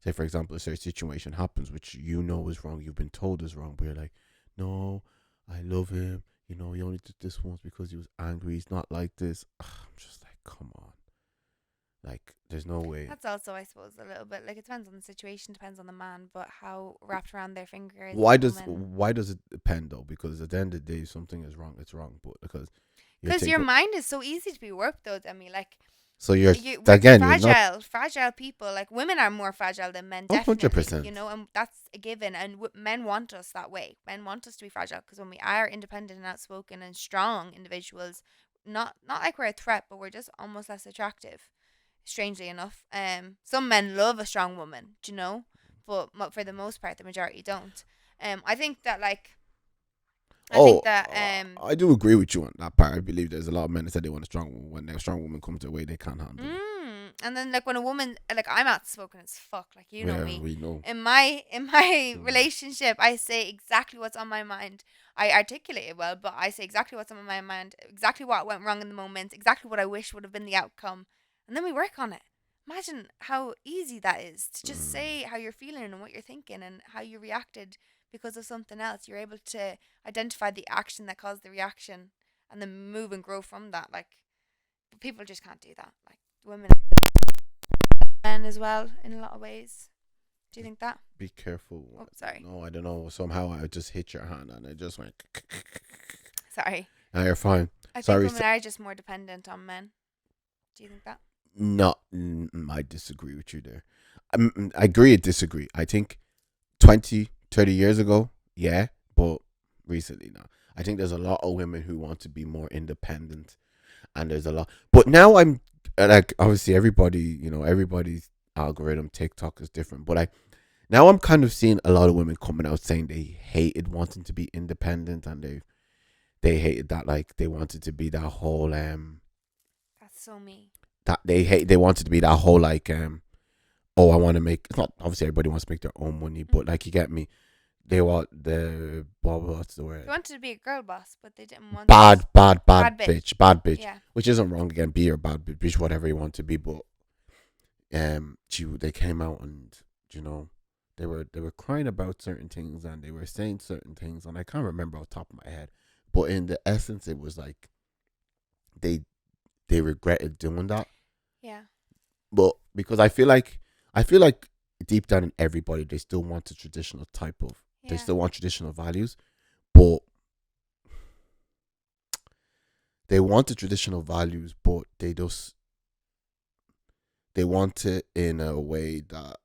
say for example, a certain situation happens which you know is wrong, you've been told is wrong, but you're like, no, I love him. You know, he only did this once because he was angry. He's not like this. I'm just like, come on. Like, there's no way. That's also, I suppose, a little bit like it depends on the situation, depends on the man, but how wrapped around their finger is Why the does woman. why does it depend though? Because at the end of the day, if something is wrong, it's wrong. But because Because your mind is so easy to be worked, though, Demi. Like, so we're fragile, you're not fragile people. Like, women are more fragile than men, 100%. you know, and that's a given. And men want us that way. Men want us to be fragile because when we are independent and outspoken and strong individuals, not like we're a threat, but we're just almost less attractive. Strangely enough, some men love a strong woman, do you know, but for the most part, the majority don't. I think that like. I do agree with you on that part. I believe there's a lot of men that said they want a strong woman. When a strong woman comes their way, they can't handle it. And then like when a woman, like I'm outspoken as fuck, like you know me. We know. In my relationship, I say exactly what's on my mind. I articulate it well, but I say exactly what's on my mind, exactly what went wrong in the moment, exactly what I wish would have been the outcome, and then we work on it. Imagine how easy that is to just say how you're feeling and what you're thinking and how you reacted because of something else. You're able to identify the action that caused the reaction and then move and grow from that. Like, people just can't do that. Like, women men as well in a lot of ways. Do you think that? Be careful. Oh, sorry. No, I don't know. Somehow I just hit your hand and it just went. Sorry. No, you're fine. I Sorry. think women are just more dependent on men. Do you think that? No, I disagree with you there. I agree and disagree. I think 20, 30 years ago, yeah, but recently now. I think there's a lot of women who want to be more independent, and there's a lot. But now I'm like, obviously, everybody's algorithm, TikTok is different. But now I'm kind of seeing a lot of women coming out saying they hated wanting to be independent, and they hated that, like, they wanted to be that whole That's so me. that they wanted to be that whole, like, oh, I want to make, it's not, obviously everybody wants to make their own money, but like, you get me, they want what's the word, They wanted to be a girl boss, but they didn't want bad Bad bitch, Yeah. which isn't wrong, again, be your bad bitch, whatever you want to be. But they came out and, they were crying about certain things, and they were saying certain things, and I can't remember off the top of my head, but in the essence it was like they regretted doing that. Yeah. But because I feel like deep down in everybody, they still want a traditional type of, they Yeah. still want traditional values, but they want the traditional values, but they want it in a way that,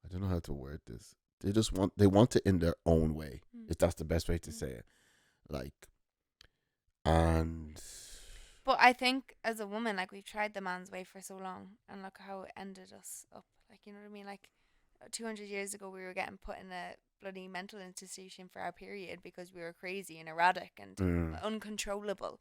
I don't know how to word this. They want it in their own way. If that's the best way to say it, like, and. But I think as a woman, like, we've tried the man's way for so long, and look how it ended us up. Like, you know what I mean? Like, 200 years ago, we were getting put in a bloody mental institution for our period because we were crazy and erratic and uncontrollable.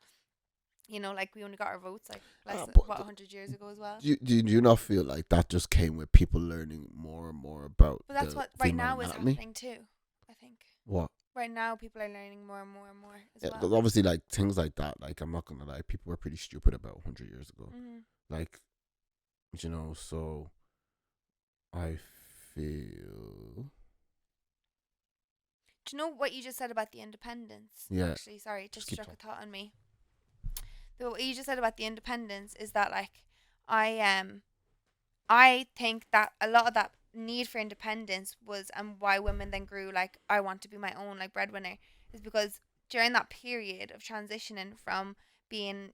You know, like, we only got our votes like less than 100 years ago as well. Do you not feel like that just came with people learning more and more about? But that's what right now is happening too, I think. What? Right now, people are learning more and more and more as Yeah, well. because obviously, like, things like that, like, I'm not gonna lie, people were pretty stupid about 100 years ago. Like, so I feel. Do you know what you just said about the independence? Yeah. Actually, sorry, it just struck a thought on me. What you just said about the independence is that, like, I think that a lot of that need for independence was, and why women then grew, like, I want to be my own, like, breadwinner, is because during that period of transitioning from being,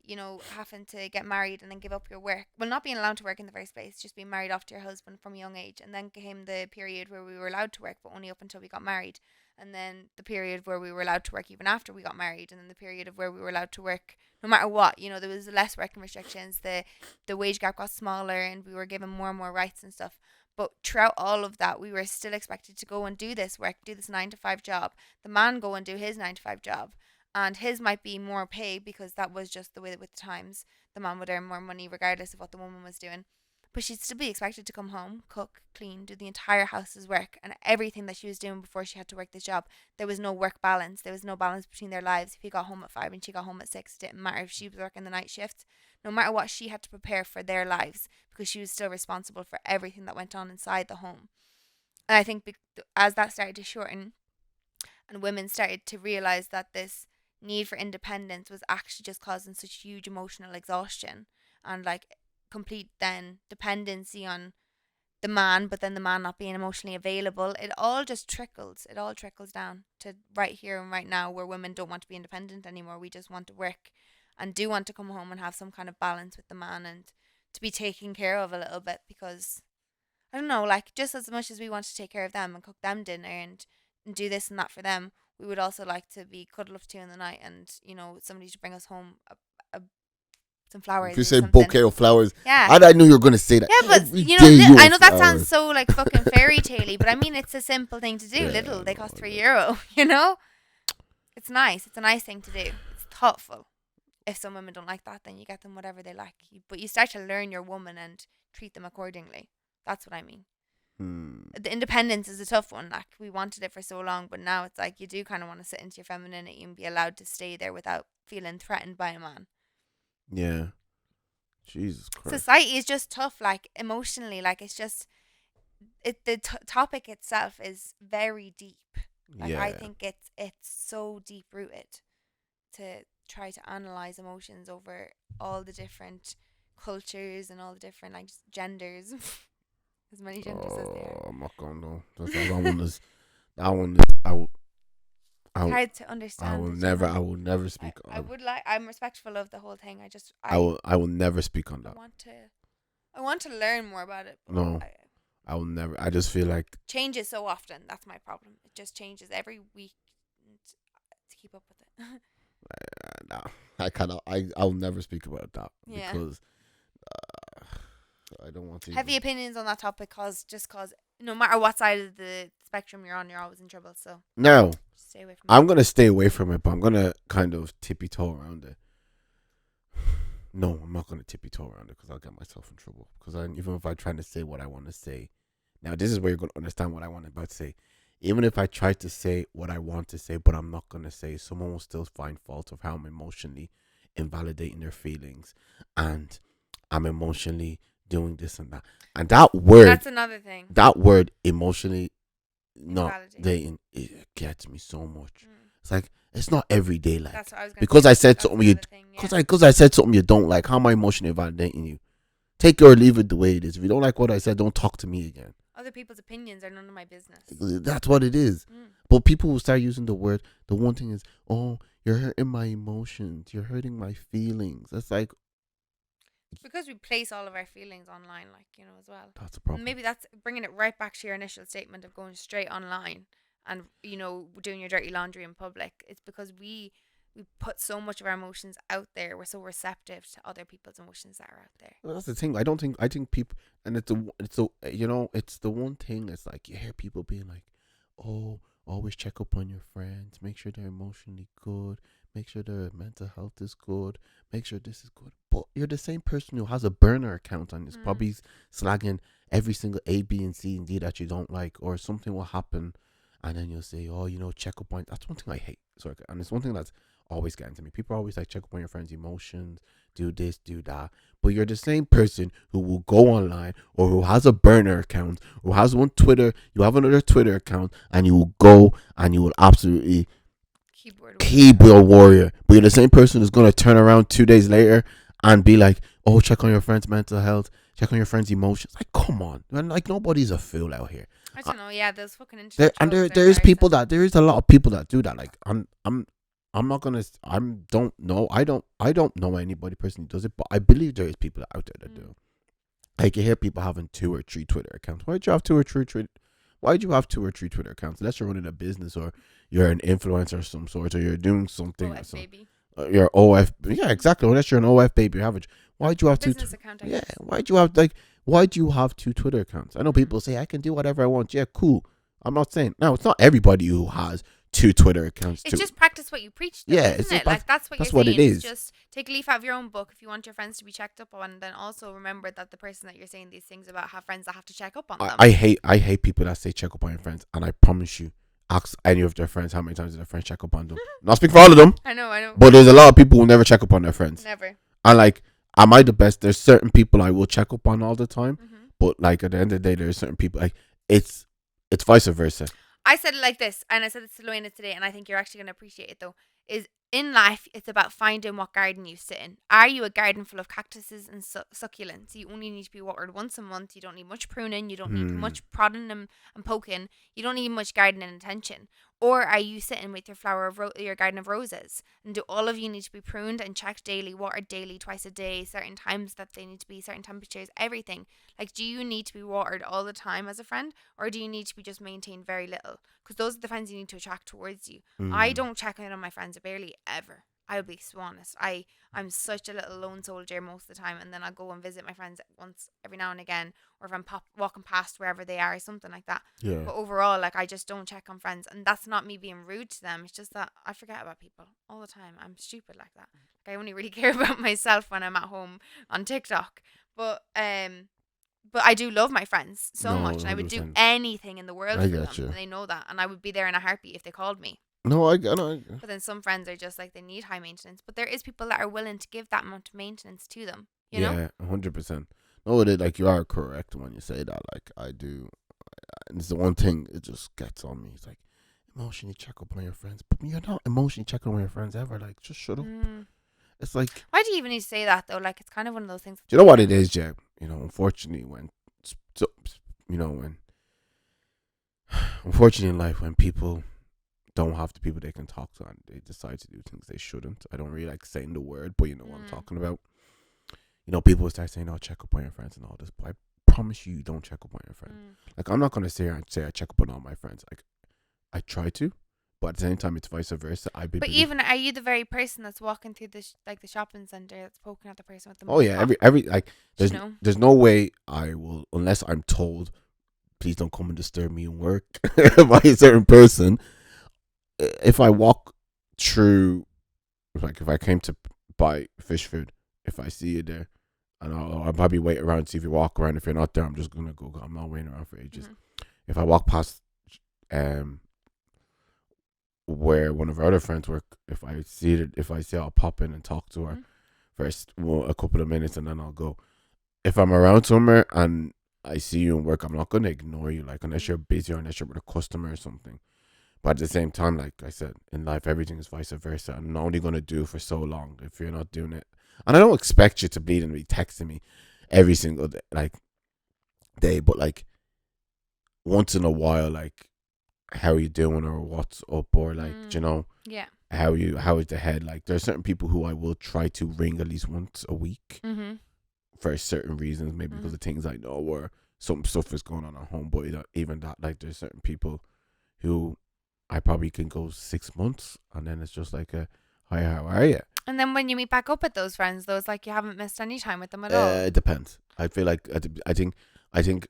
having to get married and then give up your work, well, not being allowed to work in the first place, just being married off to your husband from a young age, and then came the period where we were allowed to work, but only up until we got married, and then the period where we were allowed to work even after we got married, and then the period of where we were allowed to work no matter what. There was less working restrictions, the wage gap got smaller, and we were given more and more rights and stuff. But throughout all of that, we were still expected to go and do this work, do this 9 to 5 job. The man go and do his 9 to 5 job, and his might be more pay because that was just the way with the times. The man would earn more money regardless of what the woman was doing. But she'd still be expected to come home, cook, clean, do the entire house's work, and everything that she was doing before she had to work this job. There was no work balance. There was no balance between their lives. If he got home at 5 and she got home at 6, it didn't matter if she was working the night shift. No matter what, she had to prepare for their lives because she was still responsible for everything that went on inside the home. And I think as that started to shorten and women started to realize that this need for independence was actually just causing such huge emotional exhaustion and, like, complete then dependency on the man, but then the man not being emotionally available, it all trickles down to right here and right now, where women don't want to be independent anymore. We just want to work and do want to come home and have some kind of balance with the man and to be taken care of a little bit, because I don't know, like, just as much as we want to take care of them and cook them dinner and do this and that for them, we would also like to be cuddled up to in the night and, somebody to bring us home some flowers. If you say bouquet of flowers, yeah, I knew you were gonna say that. Yeah, but I know that sounds so, like, fucking fairy tale-y, but I mean, it's a simple thing to do. Yeah, They cost €3. It's nice. It's a nice thing to do. It's thoughtful. If some women don't like that, then you get them whatever they like. But you start to learn your woman and treat them accordingly. That's what I mean. The independence is a tough one. Like, we wanted it for so long, but now it's like you do kind of want to sit into your femininity and be allowed to stay there without feeling threatened by a man. Yeah. Jesus Christ. Society is just tough, like, emotionally. Like, it's just the topic itself is very deep. Like, I think it's so deep rooted to try to analyze emotions over all the different cultures and all the different like genders, as many genders as there are. I'm not going to. That one is. That one. I It's will. hard to understand. I will never speak I on. would like. I'm respectful of the whole thing. I will never speak on I that. want to. I want to learn more about it. But No. I will never. I just feel like changes so often. That's my problem. It just changes every week to keep up with it. no, I cannot. I'll never speak about that Yeah. because I don't want to. Heavy opinions on that topic cause no matter what side of the spectrum you're on, you're always in trouble. So no, just stay away from I'm gonna stay away from it, but I'm gonna kind of tippy toe around it. No, I'm not gonna tippy toe around it because I'll get myself in trouble. Because even if I try to say what I want to say, now this is where you're gonna understand what I want about to say. Even if I try to say what I want to say, but I'm not gonna say, someone will still find fault of how I'm emotionally invalidating their feelings, and I'm emotionally doing this and that. And that word, that's another thing. That word, emotionally not Invalidating. dating, it gets me so much. It's like, it's not every day. Like, that's what I was gonna because say. I said something you, because I said something you don't like. How am I emotionally validating you? Take it or leave it the way it is. If you don't like what I said, don't talk to me again. Other people's opinions are none of my business. That's what it is. But people will start using the word. The one thing is, oh, you're hurting my emotions. You're hurting my feelings. That's like, because we place all of our feelings online, like, you know, as well. That's a problem. And maybe that's bringing it right back to your initial statement of going straight online and, you know, doing your dirty laundry in public. It's because we put so much of our emotions out there. We're so receptive to other people's emotions that are out there. Well, that's the thing. I think people, and it's the one thing. It's like you hear people being like, oh, always check up on your friends, make sure they're emotionally good, make sure their mental health is good, make sure this is good. But you're the same person who has a burner account and is probably slagging every single A, B, and C and D that you don't like, or something will happen, and then you'll say, oh, you know, check up on. That's one thing I hate. Sorry, and it's one thing that's always getting to me. People are always like, check up on your friends' emotions, do this, do that. But you're the same person who will go online, or who has a burner account, or has one Twitter, you have another Twitter account, and you will go and you will absolutely keyboard warrior. But you're the same person who's going to turn around 2 days later and be like, oh, check on your friend's mental health, check on your friend's emotions. Like, come on, man. Like, nobody's a fool out here. I don't know. Yeah, there's fucking internet. There is people that, there is a lot of people that do that. Like, I'm not gonna. I don't know. I don't know anybody personally who does it, but I believe there is people out there that do. Like, you hear people having 2 or 3 Twitter accounts. Why'd you have 2 or 3 Twitter? Why'd you have 2 or 3 Twitter accounts? Unless you're running a business, or you're an influencer of some sort, or you're doing something. OF baby. You're OF. Yeah, exactly. Unless you're an OF baby, you have it. Why'd you have 2? Account, yeah. Why'd you have 2 Twitter accounts? I know people say I can do whatever I want. Yeah, cool. I'm not saying. No, it's not everybody who has 2 Twitter accounts. It's just practice what you preach, though, yeah, isn't it? Like, that's what you're saying. What it is. It's just take a leaf out of your own book if you want your friends to be checked up on, and then also remember that the person that you're saying these things about have friends that have to check up on them. I hate people that say check up on your friends, and I promise you, ask any of their friends how many times did their friends check up on them. Not speak for all of them. I know. But there's a lot of people who never check up on their friends. Never. And like, am I the best? There's certain people I will check up on all the time, but like at the end of the day, there's certain people like it's vice versa. I said it like this, and I said it to Luana today, and I think you're actually going to appreciate it, though, is in life, it's about finding what garden you sit in. Are you a garden full of cactuses and succulents? You only need to be watered once a month. You don't need much pruning. You don't need much prodding and poking. You don't need much gardening attention. Or are you sitting with your garden of roses? And do all of you need to be pruned and checked daily, watered daily, twice a day, certain times that they need to be, certain temperatures, everything? Like, do you need to be watered all the time as a friend? Or do you need to be just maintained very little? Because those are the friends you need to attract towards you. I don't check in on my friends barely ever. I'll be so honest. I'm such a little lone soldier most of the time, and then I'll go and visit my friends once every now and again, or if I'm walking past wherever they are, something like that. Yeah. But overall, like, I just don't check on friends, and that's not me being rude to them. It's just that I forget about people all the time. I'm stupid like that. Like, I only really care about myself when I'm at home on TikTok. But I do love my friends so much, and I would do anything in the world for them, and they know that, and I would be there in a heartbeat if they called me. No, I know. But then some friends are just like, they need high maintenance. But there is people that are willing to give that amount of maintenance to them. You know? Yeah, 100%. No, like, you are correct when you say that. Like, I do. And it's the one thing, it just gets on me. It's like, emotionally check up on your friends. But you're not emotionally checking on your friends ever. Like, just shut up. It's like, Why do you even need to say that though? Like, it's kind of one of those things. do you know what it is, Jeb? You know, unfortunately, so, you know, when unfortunately in life, when people don't have the people they can talk to and they decide to do things they shouldn't. I don't really like saying the word, but you know what I'm talking about. You know, people start saying, "Oh, check up on your friends" and all this, but I promise you don't check up on your friends. Like, I'm not gonna sit here and say I check up on all my friends. Like, I try to, but at the same time, it's vice versa. But even, are you the very person that's walking through the shopping center that's poking at the person with the oh yeah, every like there's no way I will, unless I'm told, please don't come and disturb me in work by a certain person. If I walk through, like if I came to buy fish food, if I see you there, and I'll probably wait around, see if you walk around. If you're not there, I'm just gonna go. I'm not waiting around for ages. If I walk past where one of our other friends work, if I see I'll pop in and talk to her first, a couple of minutes, and then I'll go. If I'm around somewhere and I see you in work, I'm not gonna ignore you, like, unless you're busy or unless you're with a customer or something. But at the same time, like I said, in life, everything is vice versa. I'm only going to do for so long if you're not doing it. And I don't expect you to bleed and be texting me every single day, but like once in a while, like, how are you doing or what's up, or like, you know, how is the head? Like, there are certain people who I will try to ring at least once a week for certain reasons, maybe because of things I know or some stuff is going on at home. But even that, like, there's certain people who I probably can go 6 months, and then it's just like a, hi, how are you? And then when you meet back up with those friends, though, it's like you haven't missed any time with them at all. It depends. I feel like I think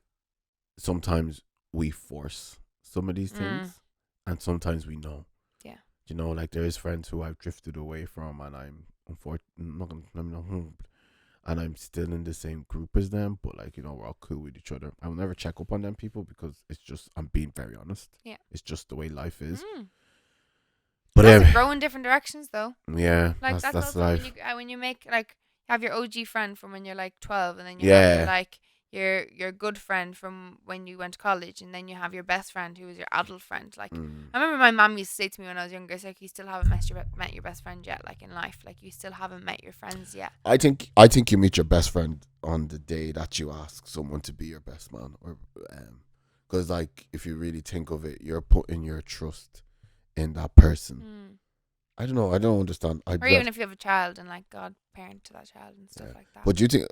sometimes we force some of these things, and sometimes we know. Yeah. You know, like, there is friends who I've drifted away from, and I'm and I'm still in the same group as them, but like, you know, we're all cool with each other. I will never check up on them people because it's just, I'm being very honest. Yeah. It's just the way life is. But grow in different directions though. Yeah. Like, that's life. When you make, like, you have your OG friend from when you're like 12, and then you have your, like, your good friend from when you went to college, and then you have your best friend who was your adult friend. Like, I remember my mom used to say to me when I was younger, it's like, you still haven't met your best friend yet, like, in life. Like, you still haven't met your friends yet. I think you meet your best friend on the day that you ask someone to be your best man, or because, like, if you really think of it, you're putting your trust in that person. I don't know. I don't understand. Or even if you have a child and, like, godparent to that child and stuff like that. But do you think,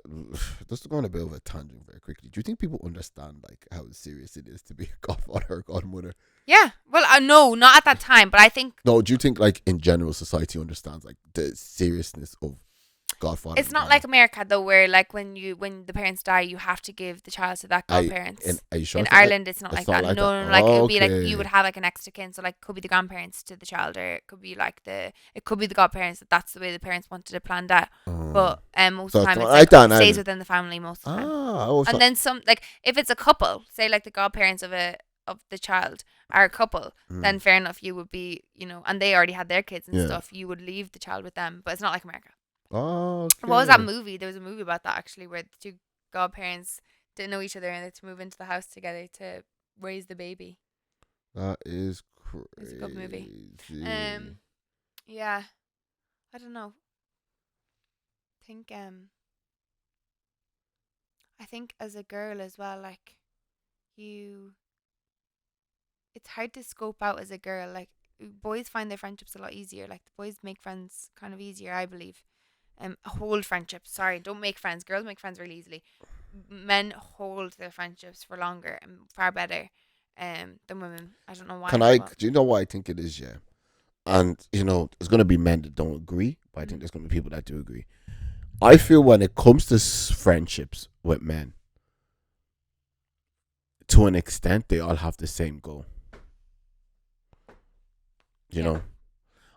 just going a bit of a tangent very quickly, do you think people understand, like, how serious it is to be a godfather or godmother? Yeah. Well, no, not at that time, but I think. No, do you think, like, in general, society understands, like, the seriousness of godfather? It's not like America though, where, like, when the parents die, you have to give the child to that godparents. In Ireland, it's not like that. No, like, it would be like, you would have, like, an extra kin, so, like, could be the grandparents to the child, or it could be like the godparents. That's the way the parents wanted it planned out. But most of the time, it's like, it stays within the family most of the time. And then some, like, if it's a couple, say, like, the godparents of the child are a couple, then fair enough, you would be, you know, and they already had their kids and stuff, you would leave the child with them. But it's not like America. Oh, okay. What was that movie? There was a movie about that, actually, where the two godparents didn't know each other and they had to move into the house together to raise the baby. That is crazy. It's a good movie. Yeah, I don't know. I think as a girl as well, like, it's hard to scope out as a girl. Like, boys find their friendships a lot easier. Like, the boys make friends kind of easier, I believe. Hold friendships. Sorry, don't make friends. Girls make friends really easily. Men hold their friendships for longer and far better than women. I don't know why. Do you know why I think it is? Yeah, and, you know, there's gonna be men that don't agree, but I think there's gonna be people that do agree. I feel when it comes to friendships with men, to an extent, they all have the same goal. You know.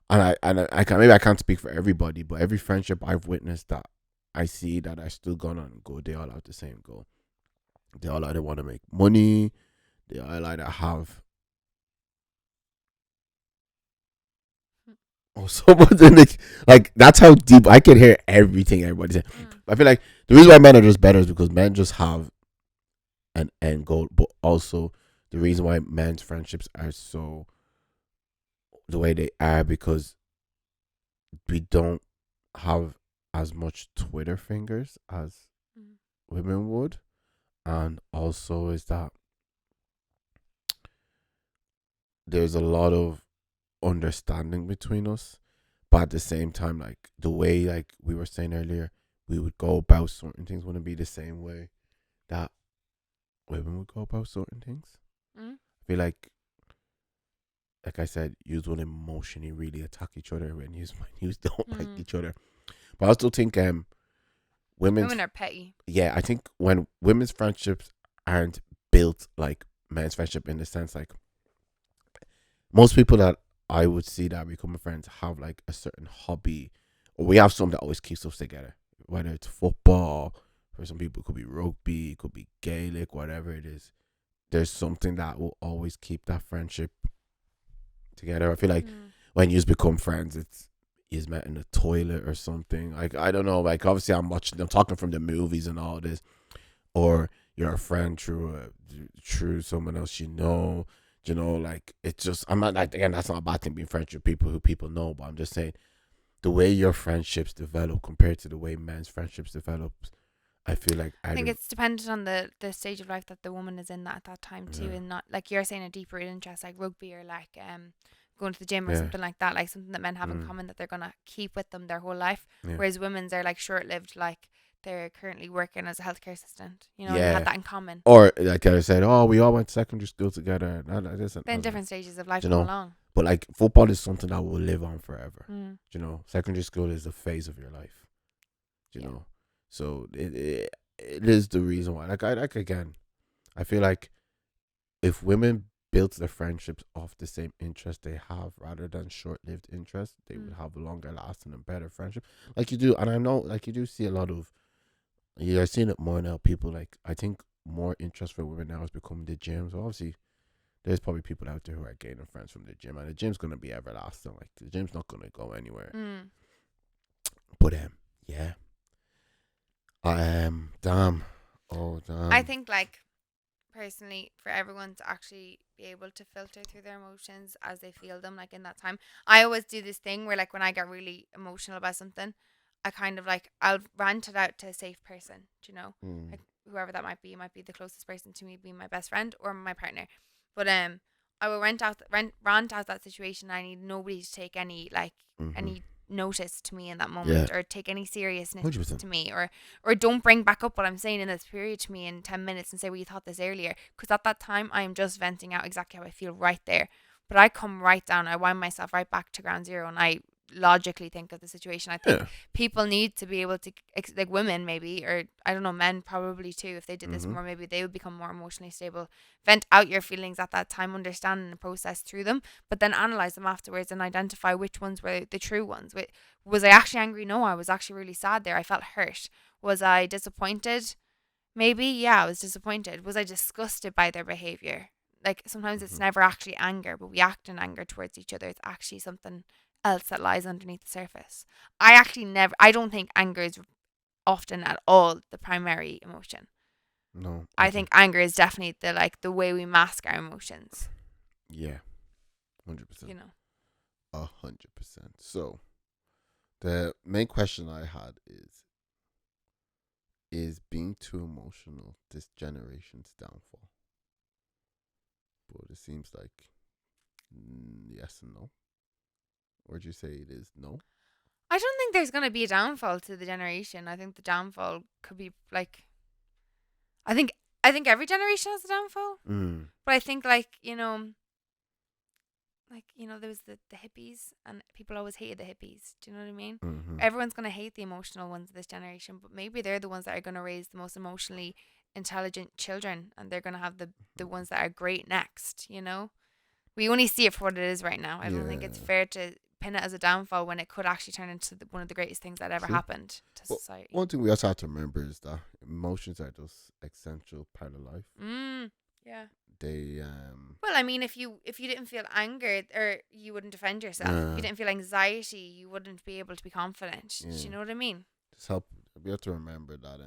And I can, maybe I can't speak for everybody, but every friendship I've witnessed that I see that are still gone on and go, they all have the same goal. They all either want to make money, they all either have someone's in the, like, that's how deep I can hear everything everybody's saying. I feel like the reason why men are just better is because men just have an end goal, but also the reason why men's friendships are so the way they are, because we don't have as much Twitter fingers as Mm. women would, and also is that there's a lot of understanding between us, but at the same time, like the way like we were saying earlier, we would go about certain things wouldn't be the same way that women would go about certain things. Mm. I feel like I said, you will emotionally really attack each other when you don't like Mm. each other. But I still think women's Women are petty. yeah, I think when women's friendships aren't built like men's friendship in the sense like most people that I would see that become friends have like a certain hobby, or we have something that always keeps us together. Whether it's football, for some people it could be rugby, it could be Gaelic, whatever it is. There's something that will always keep that friendship together. I feel like Mm. when you become friends, it's is met in the toilet or something. Like I don't know. Like obviously I'm talking from the movies and all this, or you're a friend through someone else you know. You know, like it's just I'm not like again that's not a bad thing being friends with people who people know, but I'm just saying the way your friendships develop compared to the way men's friendships develop, I feel like I think either it's dependent on the stage of life that the woman is in at that time too, yeah and not like you're saying a deeper interest like rugby or like going to the gym or yeah something like that, like something that men have in mm, common that they're gonna keep with them their whole life. yeah Whereas women's are like short lived, like they're currently working as a healthcare assistant, and you have yeah. that in common. Or like I said, oh, we all went to secondary school together. This and Then other. different stages of life You come know, along. but like football is something that will live on forever. Mm. You know, secondary school is a phase of your life. You Yeah. know, so it is the reason why. Like again, I feel like if women built their friendships off the same interest they have rather than short-lived interest, they would Mm. have a longer lasting and better friendship. Like you do, and I know, like you do see a lot of. You're seeing it more now. People like I think more interest for women now is becoming the gym. So obviously there's probably people out there who are gaining friends from the gym, and the gym's gonna be everlasting. Like the gym's not gonna go anywhere. Mm. But yeah, damn, oh I damn, think like personally for everyone to actually be able to filter through their emotions as they feel them like in that time. I always do this thing where like when I get really emotional about something, I kind of like I'll rant it out to a safe person, mm, like whoever that might be. It might be the closest person to me being my best friend or my partner. But I will rant out that situation. I need nobody to take mm-hmm. any notice to me in that Yeah, moment or take any seriousness 100%. to me or don't bring back up what I'm saying in this period to me in 10 minutes and say, well, you thought this earlier. Because at that time, I am just venting out exactly how I feel right there. But I come right down, I wind myself right back to ground zero and I logically think of the situation. I think Yeah, people need to be able to, like women maybe, or I don't know, men probably too, if they did this mm-hmm. more, maybe they would become more emotionally stable. Vent out your feelings at that time, understand and process through them, but then analyze them afterwards and identify which ones were the true ones. Was I actually angry? No, I was actually really sad there. I felt hurt. Was I disappointed? Maybe, yeah, I was disappointed. Was I disgusted by their behavior? Like sometimes it's Mm-hmm. never actually anger, but we act in anger towards each other. It's actually something else that lies underneath the surface. I don't think anger is often at all the primary emotion. No, I I think think anger is definitely the way we mask our emotions, yeah, 100%, you know. 100%. So the main question I had is being too emotional this generation's downfall? But it seems like yes and no. Or would you say it is no? I don't think there's going to be a downfall to the generation. I think the downfall could be like I think I think every generation has a downfall, Mm. but I think there was the hippies and people always hated the hippies. Do you know what I mean? Mm-hmm. Everyone's going to hate the emotional ones of this generation, but maybe they're the ones that are going to raise the most emotionally intelligent children and they're going to have the ones that are great next. We only see it for what it is right now. I don't think it's Yeah. fair to pin it as a downfall when it could actually turn into one of the greatest things that ever True. happened to But society. one thing we also have to remember is that emotions are just essential part of life. Yeah. They Well, I mean, if you didn't feel anger, or you wouldn't defend yourself. If you didn't feel anxiety, you wouldn't be able to be confident. Do yeah you know what I mean? just help. We have to remember that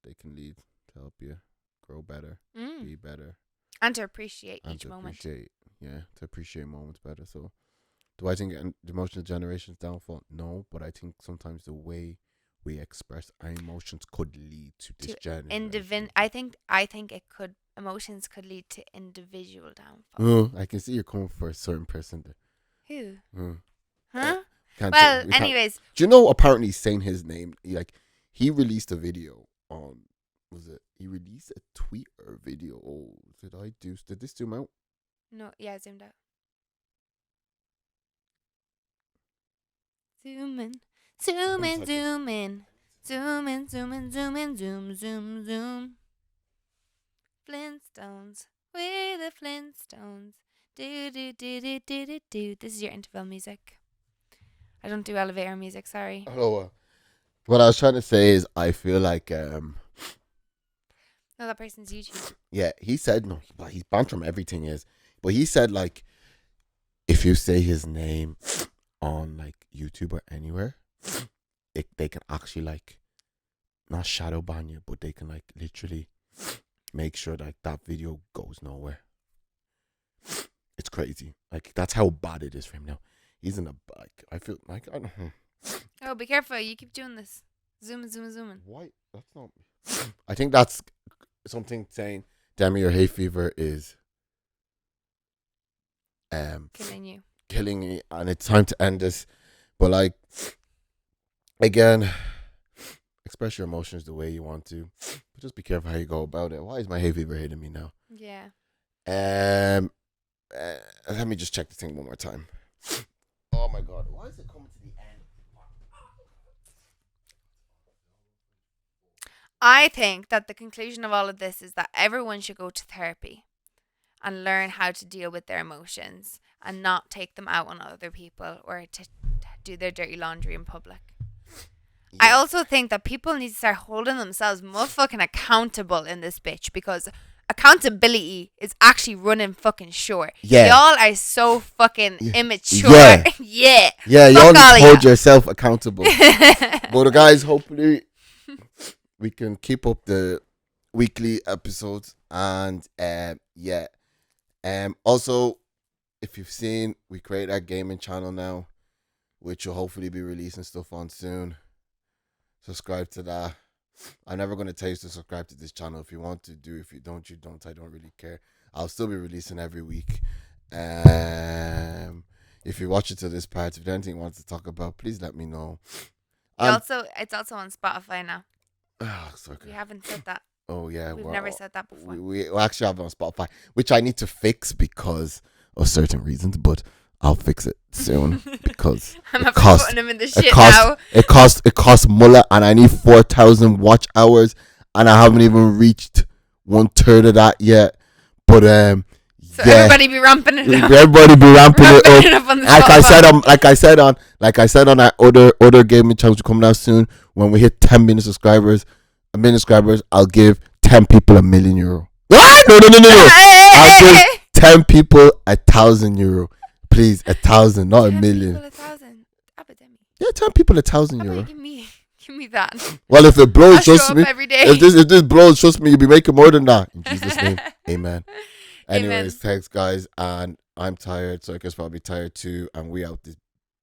they can lead to help you grow better, Mm. be better, And to appreciate and each to moment. appreciate moments better. So Do I think the emotional generation's downfall? No, but I think sometimes the way we express our emotions could lead to this generation. I think it could. Emotions could lead to individual downfall. Oh, I can see you're coming for a certain person there. Who? Mm. Huh? Can't Well, we can't- anyways, do you know apparently he's saying his name? He released a video on, he released a tweet or video. Oh, did this zoom out? no, yeah, zoomed out. Zoom in, zoom in, zoom in, zoom in, zoom in, zoom in, zoom, zoom, zoom. Flintstones, we're the Flintstones. Do do do do do do do. This is your interval music. I don't do elevator music. Sorry. Oh, what I was trying to say is I feel like No, that person's YouTube. yeah, he said no, but he's banned from everything but he said like if you say his name on like YouTube or anywhere, they can actually like not shadow ban you, but they can like literally make sure like that video goes nowhere. It's crazy. Like that's how bad it is for him now. He's in a I feel like I don't know. Oh, be careful! You keep doing this. Zoom in, zoom in, zoom in. Why? That's not. I think that's something saying Demi or hay fever is Killing me, and it's time to end this. But like again, express your emotions the way you want to, but just be careful how you go about it. Why is my hay fever hitting me now? Yeah. Let me just check the thing one more time. Oh my god, why is it coming to the end? I think that the conclusion of all of this is that everyone should go to therapy and learn how to deal with their emotions and not take them out on other people or to do their dirty laundry in public. Yeah. I also think that people need to start holding themselves more fucking accountable in this bitch, because accountability is actually running fucking short. Yeah. Y'all are so fucking immature. Yeah. Yeah. Yeah, y'all need to hold yourself accountable. But guys, hopefully we can keep up the weekly episodes, and also if you've seen, we create our gaming channel now, which will hopefully be releasing stuff on soon. Subscribe to that. I'm never going to tell you to subscribe to this channel. If you want to do, if you don't, you don't. I don't really care. I'll still be releasing every week. If you watch it to this part, if there's anything you want to talk about, please let me know. It's also on Spotify now. Oh, so good. We haven't said that. Oh yeah, we've never said that before. We actually have it on Spotify, which I need to fix because of certain reasons, but I'll fix it soon because I'm putting him in the shit now. It costs mullah, and I need 4,000 watch hours, and I haven't even reached 1/3 of that yet. But so everybody be ramping it up. Everybody be ramping it up. Like I said on our other gaming channels coming out soon. When we hit 10 million subscribers, I'll give 10 people €1,000,000. Ah, no. I'll give 10 people €1,000. Please, 1,000, not 1,000,000. 1,000. Yeah, 10 people €1,000. Give me that. Well, if it blows, trust me. Every day. If this blows, trust me, you'll be making more than that. In Jesus' name, amen. Anyways, thanks guys, and I'm tired, so I guess I'll be tired too, and we out this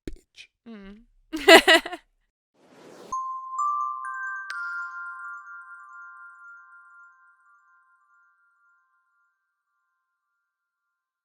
bitch.